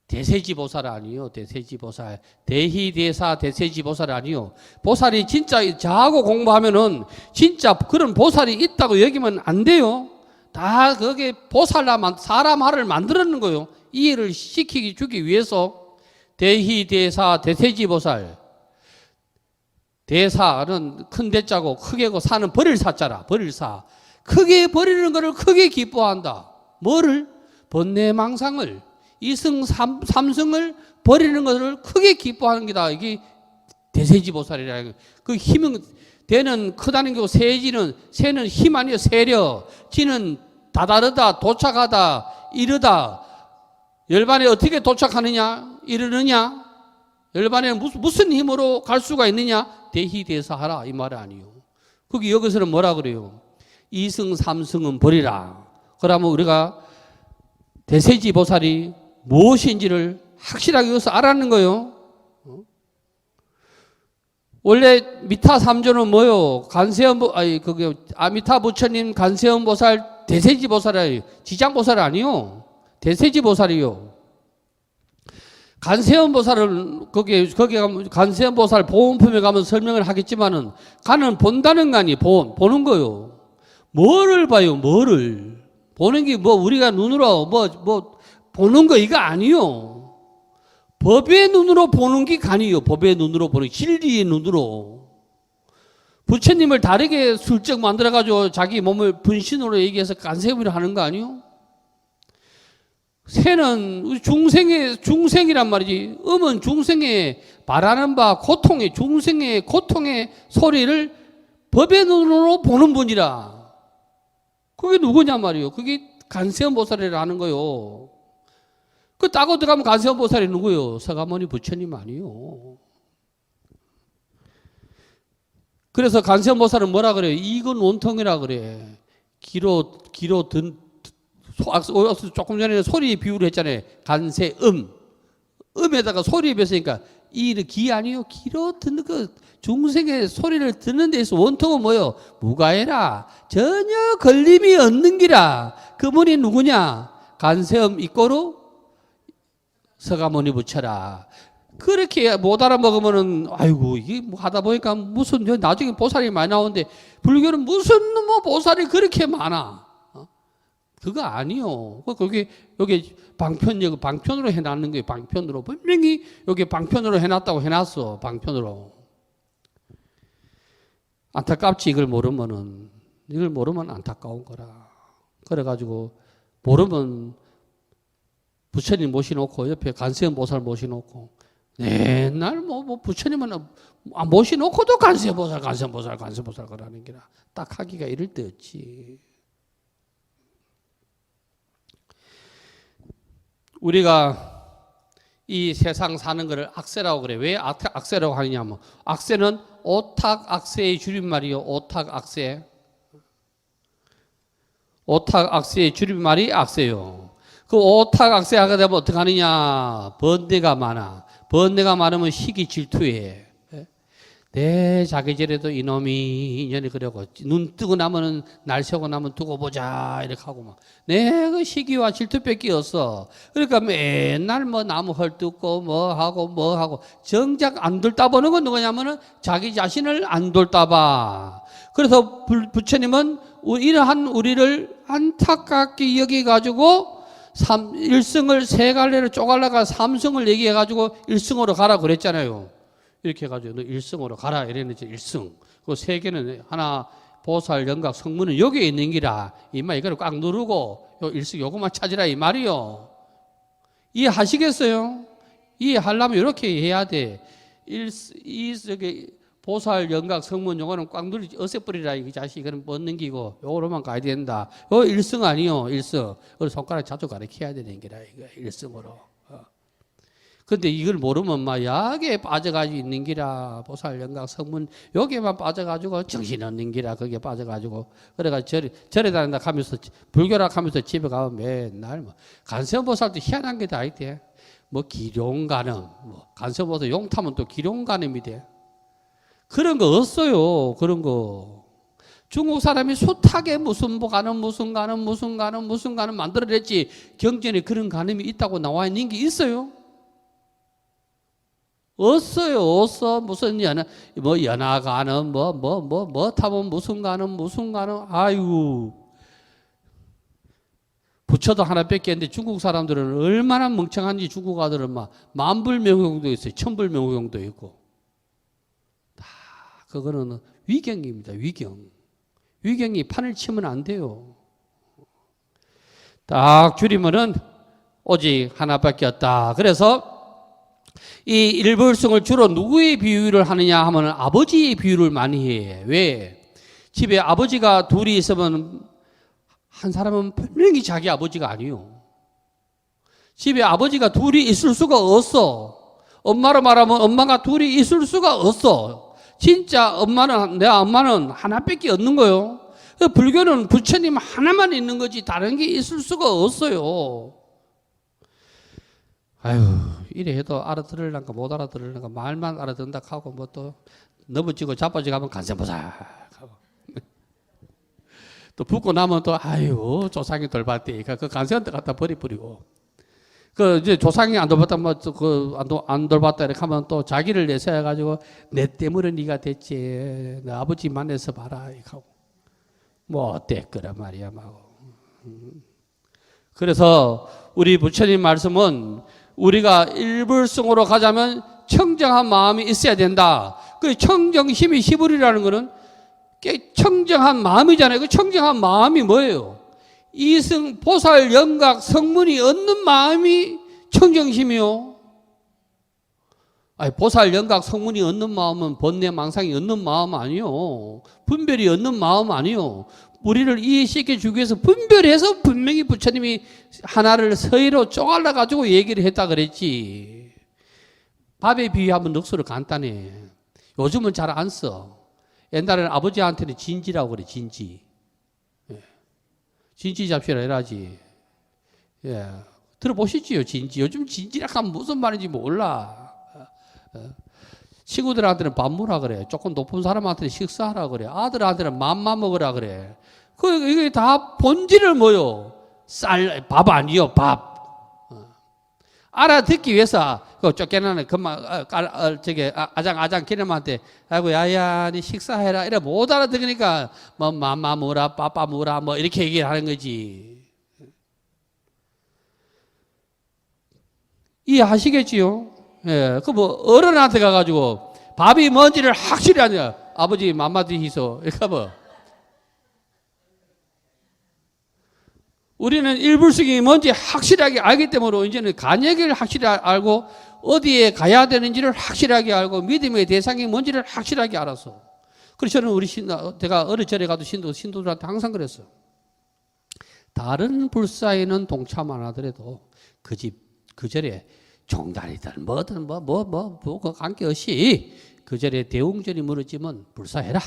대세지보살 아니요. 대세지보살. 대희대사 대세지보살 아니요. 보살이 진짜 자하고 공부하면은 진짜 그런 보살이 있다고 여기면 안 돼요. 다 그게 사람 하를 만들었는 거요. 이해를 주기 위해서. 대희대사 대세지보살. 대사는 큰 대자고 크게고 사는 버릴 사자라. 버릴 사. 크게 버리는 것을 크게 기뻐한다. 뭐를? 번뇌망상을, 2승 3승을 버리는 것을 크게 기뻐하는 게다. 이게 대세지보살이라는 거예요. 그 힘은, 대는 크다는 거고, 새는 힘 아니에요. 세력. 지는 다다르다, 도착하다, 이르다. 열반에 어떻게 도착하느냐? 이르느냐? 열반에 무슨 힘으로 갈 수가 있느냐? 대희대사하라 이 말이 아니요. 거기 여기서는 뭐라 그래요? 2승 3승은 버리라. 그러면 우리가 대세지 보살이 무엇인지를 확실하게 여기서 알았는 거예요. 원래 미타 3조는 뭐요? 아미타 부처님 간세음 보살 대세지 보살이에요. 지장 보살 아니요. 대세지 보살이요. 간세음 보살은 거기에 가면 간세음 보살 보온품에 가면 설명을 하겠지만은 간은 본다는 거 아니에요. 보는 거요. 뭐를 봐요? 뭐를 보는 게 뭐 우리가 눈으로 뭐 보는 거 이거 아니요. 법의 눈으로 보는 게 간이요. 법의 눈으로 보는 진리의 눈으로. 부처님을 다르게 슬쩍 만들어가지고 자기 몸을 분신으로 얘기해서 간세음이라 하는 거 아니요? 새는 중생이란 말이지. 음은 중생의 바라는 바 중생의 고통의 소리를 법의 눈으로 보는 분이라. 그게 누구냐 말이요. 그게 간세음 보살이라 하는 거요. 그 따고 들어가면 간세음 보살이 누구요? 서가모니 부처님 아니요. 그래서 간세음 보살은 뭐라 그래요? 이건 원통이라 그래. 기로 조금 전에 소리 비유를 했잖아요. 간세음. 음에다가 소리 비웠으니까 기 아니요? 기로 듣는 그 중생의 소리를 듣는 데서 원통은 뭐요? 무가해라. 전혀 걸림이 없는 기라. 그분이 누구냐? 간세음 이꼬로 서가모니 부처라. 그렇게 못 알아먹으면은 아이고 이게 뭐 하다 보니까 무슨 나중에 보살이 많이 나오는데 불교는 무슨 뭐 보살이 그렇게 많아. 그거 아니요. 그게 여기 방편으로 해놨는 거예요. 방편으로 분명히 여기 방편으로 해놨다고 해놨어. 방편으로. 안타깝지 이걸 모르면 안타까운 거라. 그래가지고 모르면 부처님 모시놓고 옆에 간세음 보살 모시놓고 맨날 뭐 부처님은 모시놓고도 간세음 보살 그러는 게라 딱 하기가 이럴 때 없지. 우리가 이 세상 사는 거를 악세라고 그래. 왜 악세라고 하느냐면 악세는 오탁악세의 줄임말이요. 오탁악세. 오탁악세의 줄임말이 악세요. 그 오탁악세 하게 되면 어떻게 하느냐? 번뇌가 많아. 번뇌가 많으면 시기 질투해. 내 자기절에도 이놈이 인연이 그려고 눈 뜨고 나면은 날 새고 나면 두고 보자 이렇게 하고 막 내 그 시기와 질투밖에 없어. 그러니까 맨날 뭐 나무 헐뜯고 뭐 하고 정작 안 돌다보는 건 누구냐면은 자기 자신을 안 돌다봐. 그래서 부처님은 이러한 우리를 안타깝게 여기가지고 일승을 세 갈래로 쪼갈라가 삼승을 얘기해가지고 일승으로 가라 그랬잖아요. 이렇게 해가지고 너 일승으로 가라 이랬는지 일승. 그 세 개는 하나 보살 영각 성문은 여기에 있는 기라. 이마 이거를 꽉 누르고 요 일승 요것만 찾으라 이 말이요. 이해하시겠어요? 이해하려면 이렇게 해야 돼. 저기 보살 영각 성문 요거는 꽉 누르지 어색버리라 이 자식 이거는 못 넘기고 요거로만 가야 된다. 요 일승 아니요 일승. 그걸 손가락 자주 가르쳐야 되는 기라 이거 일승으로. 근데 이걸 모르면 막 약에 빠져가지고 있는 기라. 보살 영각 성문 여기에만 빠져가지고 정신 없는 기라. 거기에 빠져가지고 그래가지고 절에 다닌다 하면서 불교라 하면서 집에 가면 맨날 뭐 간세음보살도 희한한 게 다 있대. 뭐 기룡가늠 뭐 간세음보살 용 타면 또 기룡가늠이 돼. 그런 거 없어요. 그런 거. 중국 사람이 숱하게 무슨 가늠 만들어냈지. 경전에 그런 가늠이 있다고 나와 있는 게 있어요. 없어. 무슨 연하 가늠, 타면 무슨 가늠. 아이고. 부처도 하나밖에 없는데 중국 사람들은 얼마나 멍청한지 중국 아들은 막 만불명효경도 있어요. 천불명효경도 있고. 다, 그거는 위경입니다. 위경이 판을 치면 안 돼요. 딱 줄이면은 오직 하나밖에 없다. 그래서 이 일불승을 주로 누구의 비유를 하느냐 하면 아버지의 비유를 많이 해. 왜? 집에 아버지가 둘이 있으면 한 사람은 분명히 자기 아버지가 아니요. 집에 아버지가 둘이 있을 수가 없어. 엄마로 말하면 엄마가 둘이 있을 수가 없어. 진짜 내 엄마는 하나밖에 없는 거요. 불교는 부처님 하나만 있는 거지 다른 게 있을 수가 없어요. 아유, 이래 해도 알아들으려니까 못 알아들으려니까 말만 알아듣는다 하고 뭐 또 넘어지고 자빠지고 하면 간세보살 하고 또 붙고 나면 또 아유 조상이 돌봤대. 그 간세한테 갖다 버리고 그 이제 조상이 안 돌봤다 안 돌봤다 이렇게 하면 또 자기를 내세워 가지고 내 때문에 네가 됐지. 내 아버지 만나서 봐라 이렇게 하고 뭐 어때 그란 말이야 막. 그래서 우리 부처님 말씀은 우리가 일불성으로 가자면 청정한 마음이 있어야 된다. 그 청정심이 희불이라는 거는 청정한 마음이잖아요. 그 청정한 마음이 뭐예요? 이승 보살 영각 성문이 얻는 마음이 청정심이요. 아니 보살 영각 성문이 얻는 마음은 번뇌 망상이 얻는 마음 아니요. 분별이 얻는 마음 아니요. 우리를 이해시켜 주기 위해서 분별해서 분명히 부처님이 하나를 서희로 쪼갈라 가지고 얘기를 했다 그랬지. 밥에 비유하면 넋으로 간단해. 요즘은 잘 안 써. 옛날에는 아버지한테는 진지라고 그래. 진지. 진지 잡시라 이라지. 예. 들어보시지요, 진지. 요즘 진지라 하면 무슨 말인지 몰라. 친구들한테는 밥 먹으라 그래. 조금 높은 사람한테는 식사하라 그래. 아들한테는 맘만 먹으라 그래. 이게 다 본질을 뭐요? 밥 아니요, 밥. 알아듣기 위해서, 쫓겨나는, 아장 기념한테, 아이고, 야야, 니 식사해라. 이래 못 알아듣으니까, 뭐, 맘마 뭐라, 빠빠 뭐라, 뭐, 이렇게 얘기를 하는 거지. 이해하시겠지요? 예, 어른한테 가가지고, 밥이 뭔지를 확실히 아냐. 아버지 맘마 드시소. 이렇게 뭐. 우리는 일불성이 뭔지 확실하게 알기 때문에 이제는 간역을 확실히 알고 어디에 가야 되는지를 확실하게 알고 믿음의 대상이 뭔지를 확실하게 알아서. 그래서 저는 제가 어릴 적에 가도 신도들한테 항상 그랬어. 다른 불사에는 동참 안 하더라도 그 집, 그 절에 종단이든 뭐든 그 관계없이 그 절에 대웅전이 무너지면 불사해라.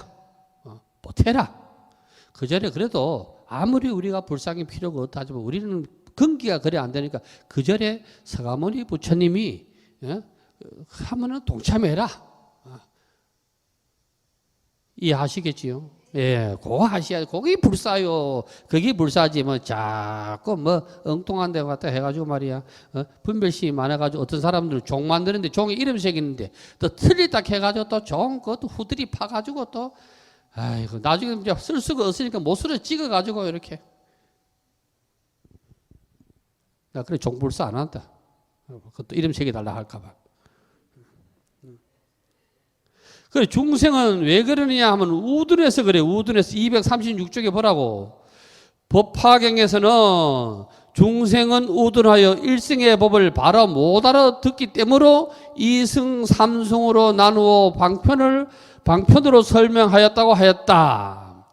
못해라. 그 절에 그래도 아무리 우리가 불상이 필요가 없다 하지만 우리는 근기가 그래 안 되니까 그 절에 서가모니 부처님이 하면은 동참해라. 이해하시겠지요? 예, 그거 하셔야, 거기 불사요. 거기 불사지, 자꾸 엉뚱한 데 갔다 해가지고 말이야. 분별심이 많아가지고 어떤 사람들은 종 만드는데 종에 이름 새기는데 또 틀리다 해가지고 또 종, 그것도 후들이 파가지고 또 아이고, 나중에 이제 쓸 수가 없으니까 못으로 찍어가지고 이렇게. 나 그래, 종불사 안 한다. 그것도 이름 새겨달라 할까봐. 그래, 중생은 왜 그러느냐 하면 우둔해서 그래. 우둔해서 236쪽에 보라고. 법화경에서는 중생은 우둔하여 일승의 법을 바로 못 알아듣기 때문에 이승 삼승으로 나누어 방편으로 설명하였다고 하였다.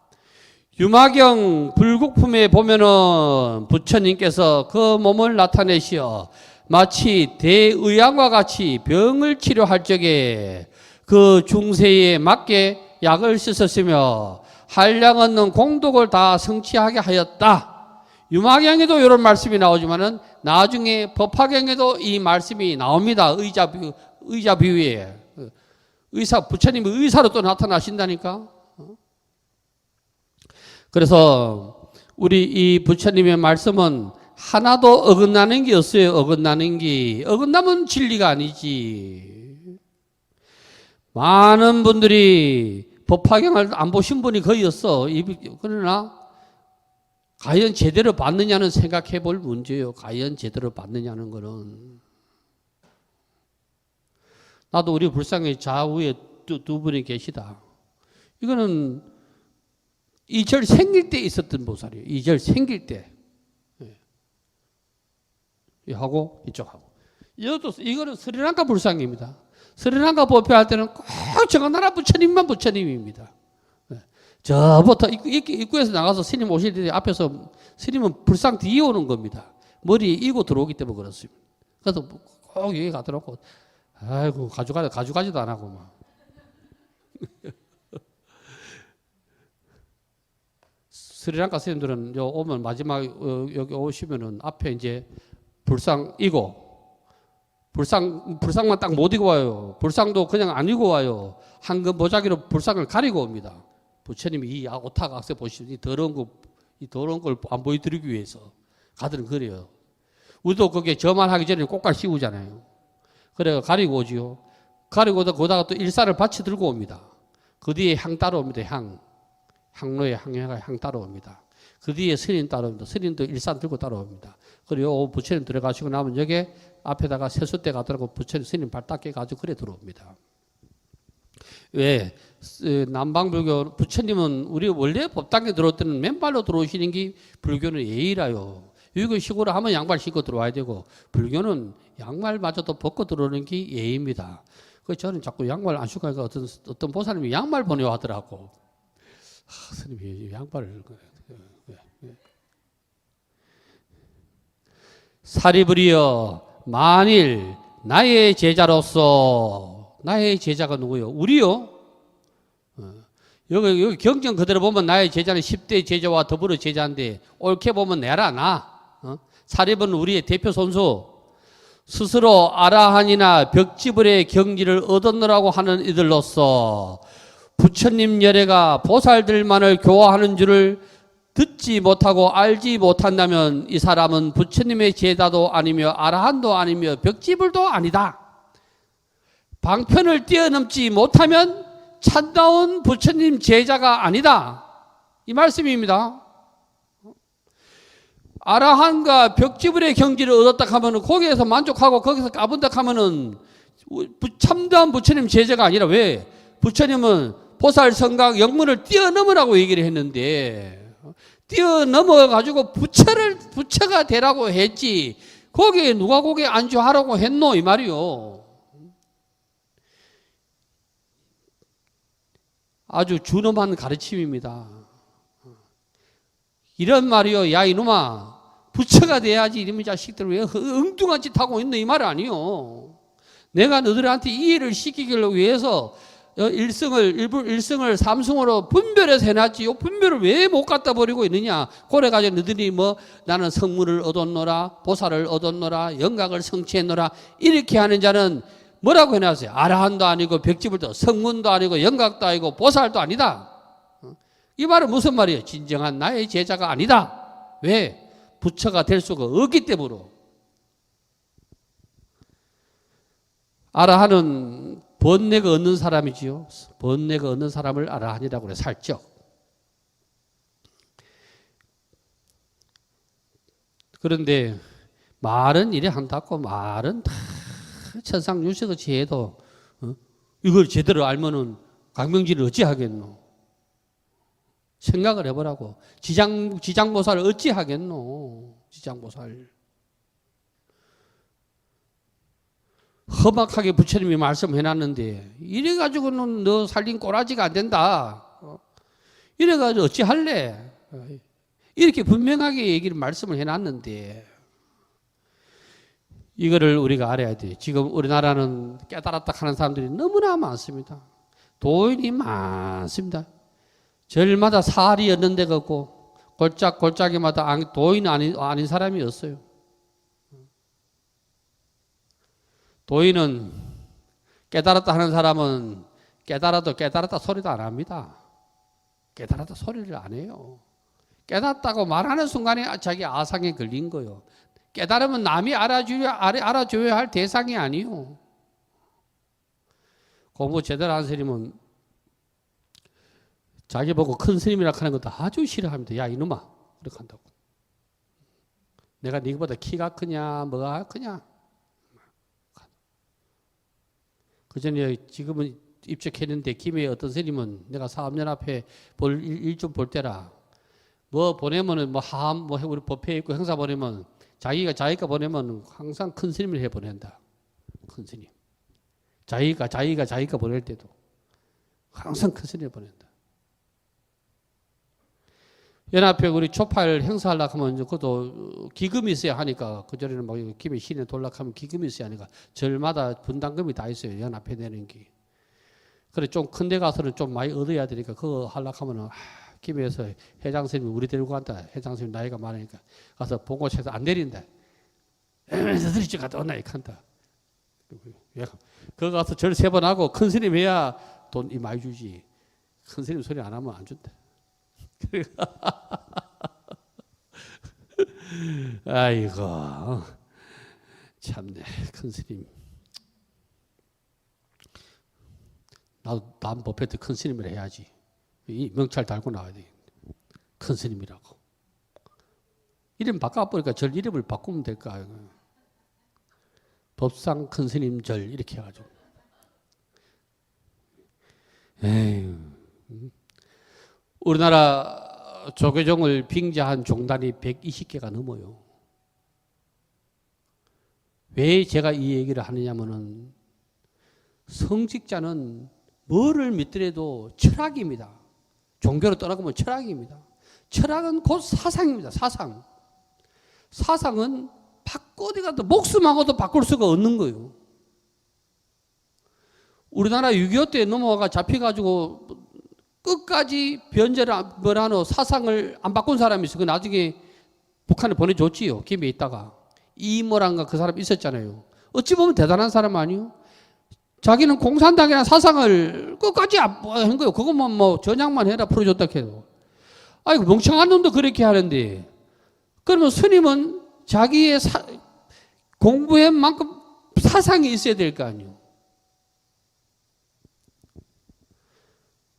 유마경 불국품에 보면은 부처님께서 그 몸을 나타내시어 마치 대의양과 같이 병을 치료할 적에 그 중세에 맞게 약을 쓰셨으며 한량 얻는 공덕을 다 성취하게 하였다. 유마경에도 이런 말씀이 나오지만은 나중에 법화경에도 이 말씀이 나옵니다. 의자 비유에. 부처님이 의사로 또 나타나신다니까. 그래서 우리 이 부처님의 말씀은 하나도 어긋나는 게 없어요. 어긋나는 게. 어긋나면 진리가 아니지. 많은 분들이 법화경을 안 보신 분이 거의 없어. 그러나 과연 제대로 받느냐는 생각해 볼 문제예요. 과연 제대로 받느냐는 거는. 나도 우리 불상의 좌우에 두 분이 계시다. 이거는 이 절 생길 때 있었던 보살이에요. 이 절 생길 때. 하고 이쪽하고. 이거는 스리랑카 불상입니다. 스리랑카 법회할 때는 꼭 정한나라 부처님만 부처님입니다. 저부터 입구에서 나가서 스님 오실 때 앞에서 스님은 불상 뒤에 오는 겁니다. 머리에 이고 들어오기 때문에 그렇습니다. 그래서 꼭 여기 갖다 놓고 아이고 가져가지도 안 하고 막. 스리랑카 선생님들은 오면 마지막 여기 오시면은 앞에 이제 불상만 딱 못 이고 와요. 불상도 그냥 안 이고 와요. 황금 보자기로 불상을 가리고 옵니다. 부처님이 이 오탁 악세 보시면 이 더러운 걸 안 보여드리기 위해서 가들은 그래요. 우리도 그게 저만 하기 전에 꽃갈 씌우잖아요. 그래 가리고 오지요. 가리고 오다 거다가 또 일산을 받쳐 들고 옵니다. 그 뒤에 향 따라옵니다. 향로에 향 따라옵니다. 그 뒤에 스님 따라옵니다. 스님도 일산 들고 따라옵니다. 그리고 부처님 들어가시고 나면 여기 앞에다가 세숫대 가더라고 부처님 스님 발 닦여가지고 그래 들어옵니다. 왜? 남방불교 부처님은 우리 원래 법당에 들어올 때는 맨발로 들어오시는 게 불교는 예의라요. 유교 식으로 하면 양발 신고 들어와야 되고 불교는 양말마저도 벗고 들어오는 게 예의입니다. 그래서 저는 자꾸 양말 안 신고 하니까 어떤 보살님이 양말 보내와 하더라고. 스님이 양발을 사리부리여 만일 나의 제자로서 나의 제자가 누구요? 우리요? 여기 경전 그대로 보면 나의 제자는 10대 제자와 더불어 제자인데 옳게 보면 내라 나. 사립은 우리의 대표 선수. 스스로 아라한이나 벽지불의 경지를 얻었노라고 하는 이들로서 부처님 열애가 보살들만을 교화하는 줄을 듣지 못하고 알지 못한다면 이 사람은 부처님의 제자도 아니며 아라한도 아니며 벽지불도 아니다. 방편을 뛰어넘지 못하면 참다운 부처님 제자가 아니다. 이 말씀입니다. 아라한과 벽지불의 경지를 얻었다 하면은 거기에서 만족하고 거기서 까분다 하면은 참다운 부처님 제자가 아니라 왜? 부처님은 보살 성각 영문을 뛰어넘으라고 얘기를 했는데 뛰어넘어 가지고 부처가 되라고 했지. 거기에 누가 거기에 안주하라고 했노 이 말이요. 아주 준엄한 가르침입니다. 이런 말이요. 야 이놈아 부처가 돼야지 이놈의 자식들 왜 엉뚱한 짓 하고 있노 이 말 아니요. 내가 너희들한테 이해를 시키기 위해서 일승을 삼승으로 분별해서 해놨지. 이 분별을 왜 못 갖다 버리고 있느냐. 그래가지고 너희들이 나는 성문을 얻었노라 보살을 얻었노라 영각을 성취했노라 이렇게 하는 자는 뭐라고 해놨어요? 아라한도 아니고 벽지불도 성문도 아니고 영각도 아니고 보살도 아니다. 이 말은 무슨 말이에요? 진정한 나의 제자가 아니다. 왜? 부처가 될 수가 없기 때문에. 아라한은 번뇌가 얻는 사람이지요. 번뇌가 얻는 사람을 아라한이라고 그래 살적. 그런데 말은 이래 한다고 말은 다 천상유색같이 해도 이걸 제대로 알면은 강명진을 어찌 하겠노? 생각을 해보라고. 지장보살을 어찌 하겠노? 지장보살. 험악하게 부처님이 말씀해놨는데 이래가지고는 너 살린 꼬라지가 안 된다. 이래가지고 어찌 할래? 이렇게 분명하게 말씀을 해놨는데 이거를 우리가 알아야 돼요. 지금 우리나라는 깨달았다 하는 사람들이 너무나 많습니다. 도인이 많습니다. 절마다 살이 얻는 데가 없고 골짜기마다 도인 아닌 사람이 없어요. 도인은 깨달았다 하는 사람은 깨달았다 소리도 안 합니다. 깨달았다 소리를 안 해요. 깨달았다고 말하는 순간에 자기 아상에 걸린 거예요. 깨달으면 남이 알아줘야 할 대상이 아니요. 공부 제대로 한 스님은 자기 보고 큰 스님이라 하는 것도 아주 싫어합니다. 야 이놈아 그렇게 한다고. 내가 네보다 키가 크냐 뭐가 크냐. 그 전에 지금은 입적했는데 김해 어떤 스님은 내가 3년 앞에 일 좀 볼 때라 뭐 보내면은 우리 법회에 있고 행사 보내면 자기가 보내면 항상 큰 스님을 해 보낸다. 큰 스님. 자기가 보낼 때도 항상 큰 스님을 보낸다. 연합회 우리 초팔 행사하려고 하면 그것도 기금이 있어야 하니까 그전에는 막 김해 시내 돌락하면 기금이 있어야 하니까 절마다 분담금이 다 있어요. 연합회 내는 게. 그래 좀 큰 데 가서는 좀 많이 얻어야 되니까 그거 하려고 하면은 김해에서 회장 선생님이 우리 데리고 간다. 회장 선생님 나이가 많으니까 가서 봉고차에서 안 내린다. 스트리치 갔다 온나 이렇게 한다. 그거 가서 절 3번 하고 큰 스님 해야 돈 많이 주지. 큰 스님 소리 안 하면 안 준다. 아이고 참네 큰 스님. 나도 다음 법회 때 큰 스님을 해야지. 이 명찰 달고 나와야 돼. 큰 스님이라고. 이름 바꿔버리니까 절 이름을 바꾸면 될까? 법상 큰 스님 절 이렇게 해가지고. 에휴. 우리나라 조계종을 빙자한 종단이 120개가 넘어요. 왜 제가 이 얘기를 하느냐면은 성직자는 뭐를 믿더라도 철학입니다. 종교로 떠나가면 철학입니다. 철학은 곧 사상입니다. 사상. 사상은 어디 가도 목숨하고도 바꿀 수가 없는 거예요. 우리나라 6.25 때 넘어가 잡혀가지고 끝까지 변제를 뭐라노 사상을 안 바꾼 사람이 있어. 그 나중에 북한에 보내줬지요. 김에 있다가 이모란가 그 사람 있었잖아요. 어찌 보면 대단한 사람 아니요? 자기는 공산당이라는 사상을 끝까지 안 한 거예요. 그것만 뭐 전향만 해라 풀어줬다 해도. 아이고 멍청한 놈도 그렇게 하는데 그러면 스님은 자기의 공부한 만큼 사상이 있어야 될 거 아니에요.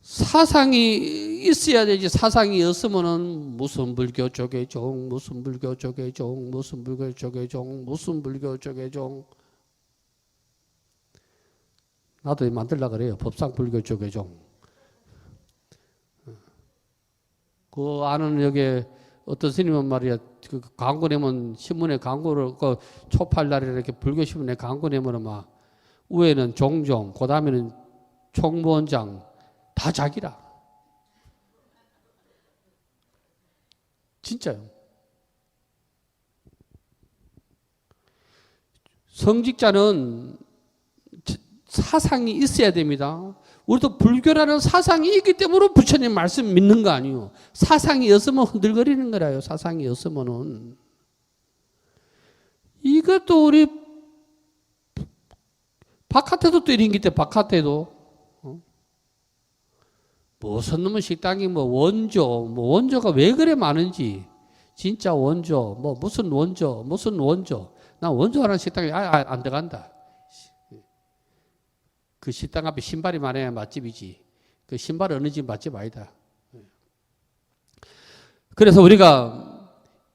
사상이 있어야 되지. 사상이 없으면은 무슨 불교 쪽의 종, 무슨 불교 쪽의 종, 무슨 불교 쪽의 종, 무슨 불교 쪽의 종. 나도 만들려고 그래요. 법상 불교 쪽의 종. 그 아는 여기 어떤 스님은 말이야. 그 광고 내면 신문에 광고를 그 초팔날에 이렇게 불교 신문에 광고 내면은 막 위에는 종종, 그 다음에는 총무원장 다 자기라. 진짜요. 성직자는 사상이 있어야 됩니다. 우리도 불교라는 사상이 있기 때문에 부처님 말씀 믿는 거 아니에요. 사상이 없으면 흔들거리는 거라요. 사상이 없으면은. 이것도 우리 바깥에도 또 이런 게 있대. 바깥에도. 무슨 놈의 식당이 뭐 원조가 왜 그래 많은지. 진짜 원조, 뭐 무슨 원조. 나 원조라는 식당에 안 들어간다. 그 식당 앞에 신발이 많아야 맛집이지. 그 신발 어느 집 맛집 아니다. 그래서 우리가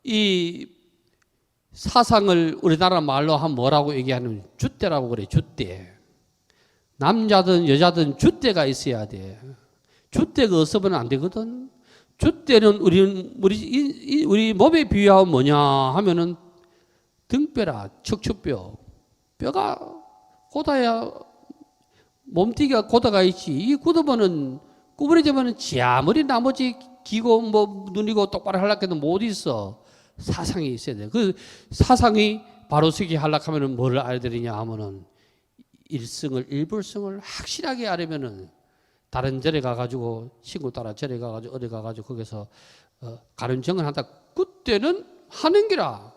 이 사상을 우리나라 말로 하면 뭐라고 얘기하는 줏대라고 그래. 줏대. 남자든 여자든 줏대가 있어야 돼. 줏대가 없으면 안 되거든. 줏대는 우리 몸에 비유하면 뭐냐 하면은 등뼈라 척추뼈. 뼈가 곧아야 몸띠가 곧아가 있지. 이 굳으면은 구부러지면은 아무리 나머지 기고 뭐 눈이고 똑바로 하려고 해도 못 있어. 사상이 있어야 돼. 그 사상이 바로 서기 하려고 하면은 뭐를 알아야 되느냐 하면은 일불성을 확실하게 알으면은 다른 절에 가가지고 친구 따라 절에 가가지고 어디 가가지고 거기서 가른정을 한다. 그때는 하는 기라.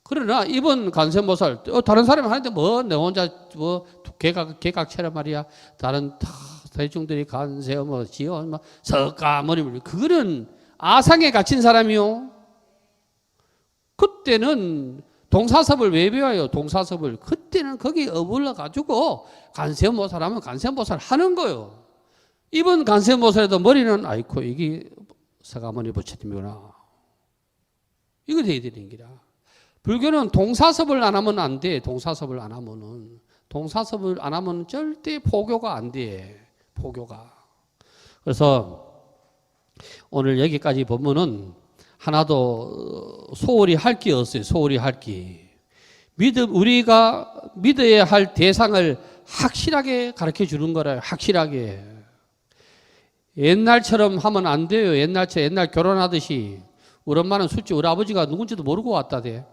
그러나 이번 간세모살 다른 사람이 하는데 뭐 내 혼자 뭐 개각처럼 말이야. 다른 다 대중들이 간세 뭐 지원 뭐 석가모니 그거는 아상에 갇힌 사람이요. 그때는 동사섭을 왜 배워요? 동사섭을 그때는 거기 어불러 가지고 간세모살 하면 간세모살 하는 거요. 이번 간세모살에도 머리는 아이고 이게 석가모니 부처님이구나. 이거 돼야 되는 기라. 불교는 동사섭을 안 하면 안 돼. 동사섭을 안 하면 절대 포교가 안 돼. 포교가. 그래서 오늘 여기까지 보면은 하나도 소홀히 할 게 없어요. 소홀히 할 게. 우리가 믿어야 할 대상을 확실하게 가르쳐 주는 거라요. 확실하게. 옛날처럼 하면 안 돼요. 옛날 결혼하듯이 우리 엄마는 솔직히 우리 아버지가 누군지도 모르고 왔다대.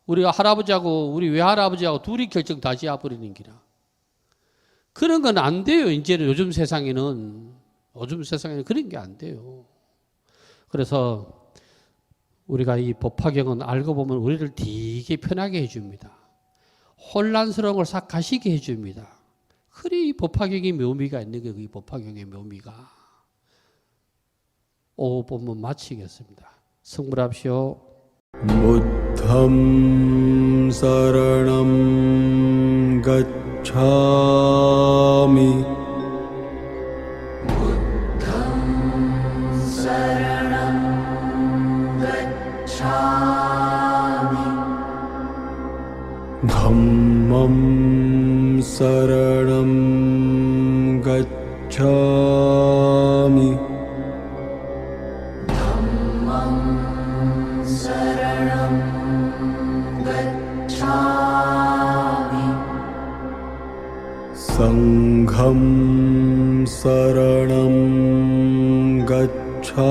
우리 할아버지하고 우리 외할아버지하고 둘이 결정 다 지어버리는 기라. 그런 건 안 돼요. 이제는 요즘 세상에는 그런 게 안 돼요. 그래서 우리가 이 법화경은 알고 보면 우리를 되게 편하게 해줍니다. 혼란스러운 걸 싹 가시게 해줍니다. 그래 이 법화경의 묘미가 있는 거예요. 이 법화경의 묘미가. 오후 본문 마치겠습니다. 성불합시오. 부द्धं 사랑am gacchami dhammam saranam gacchami sangham saranam gacchami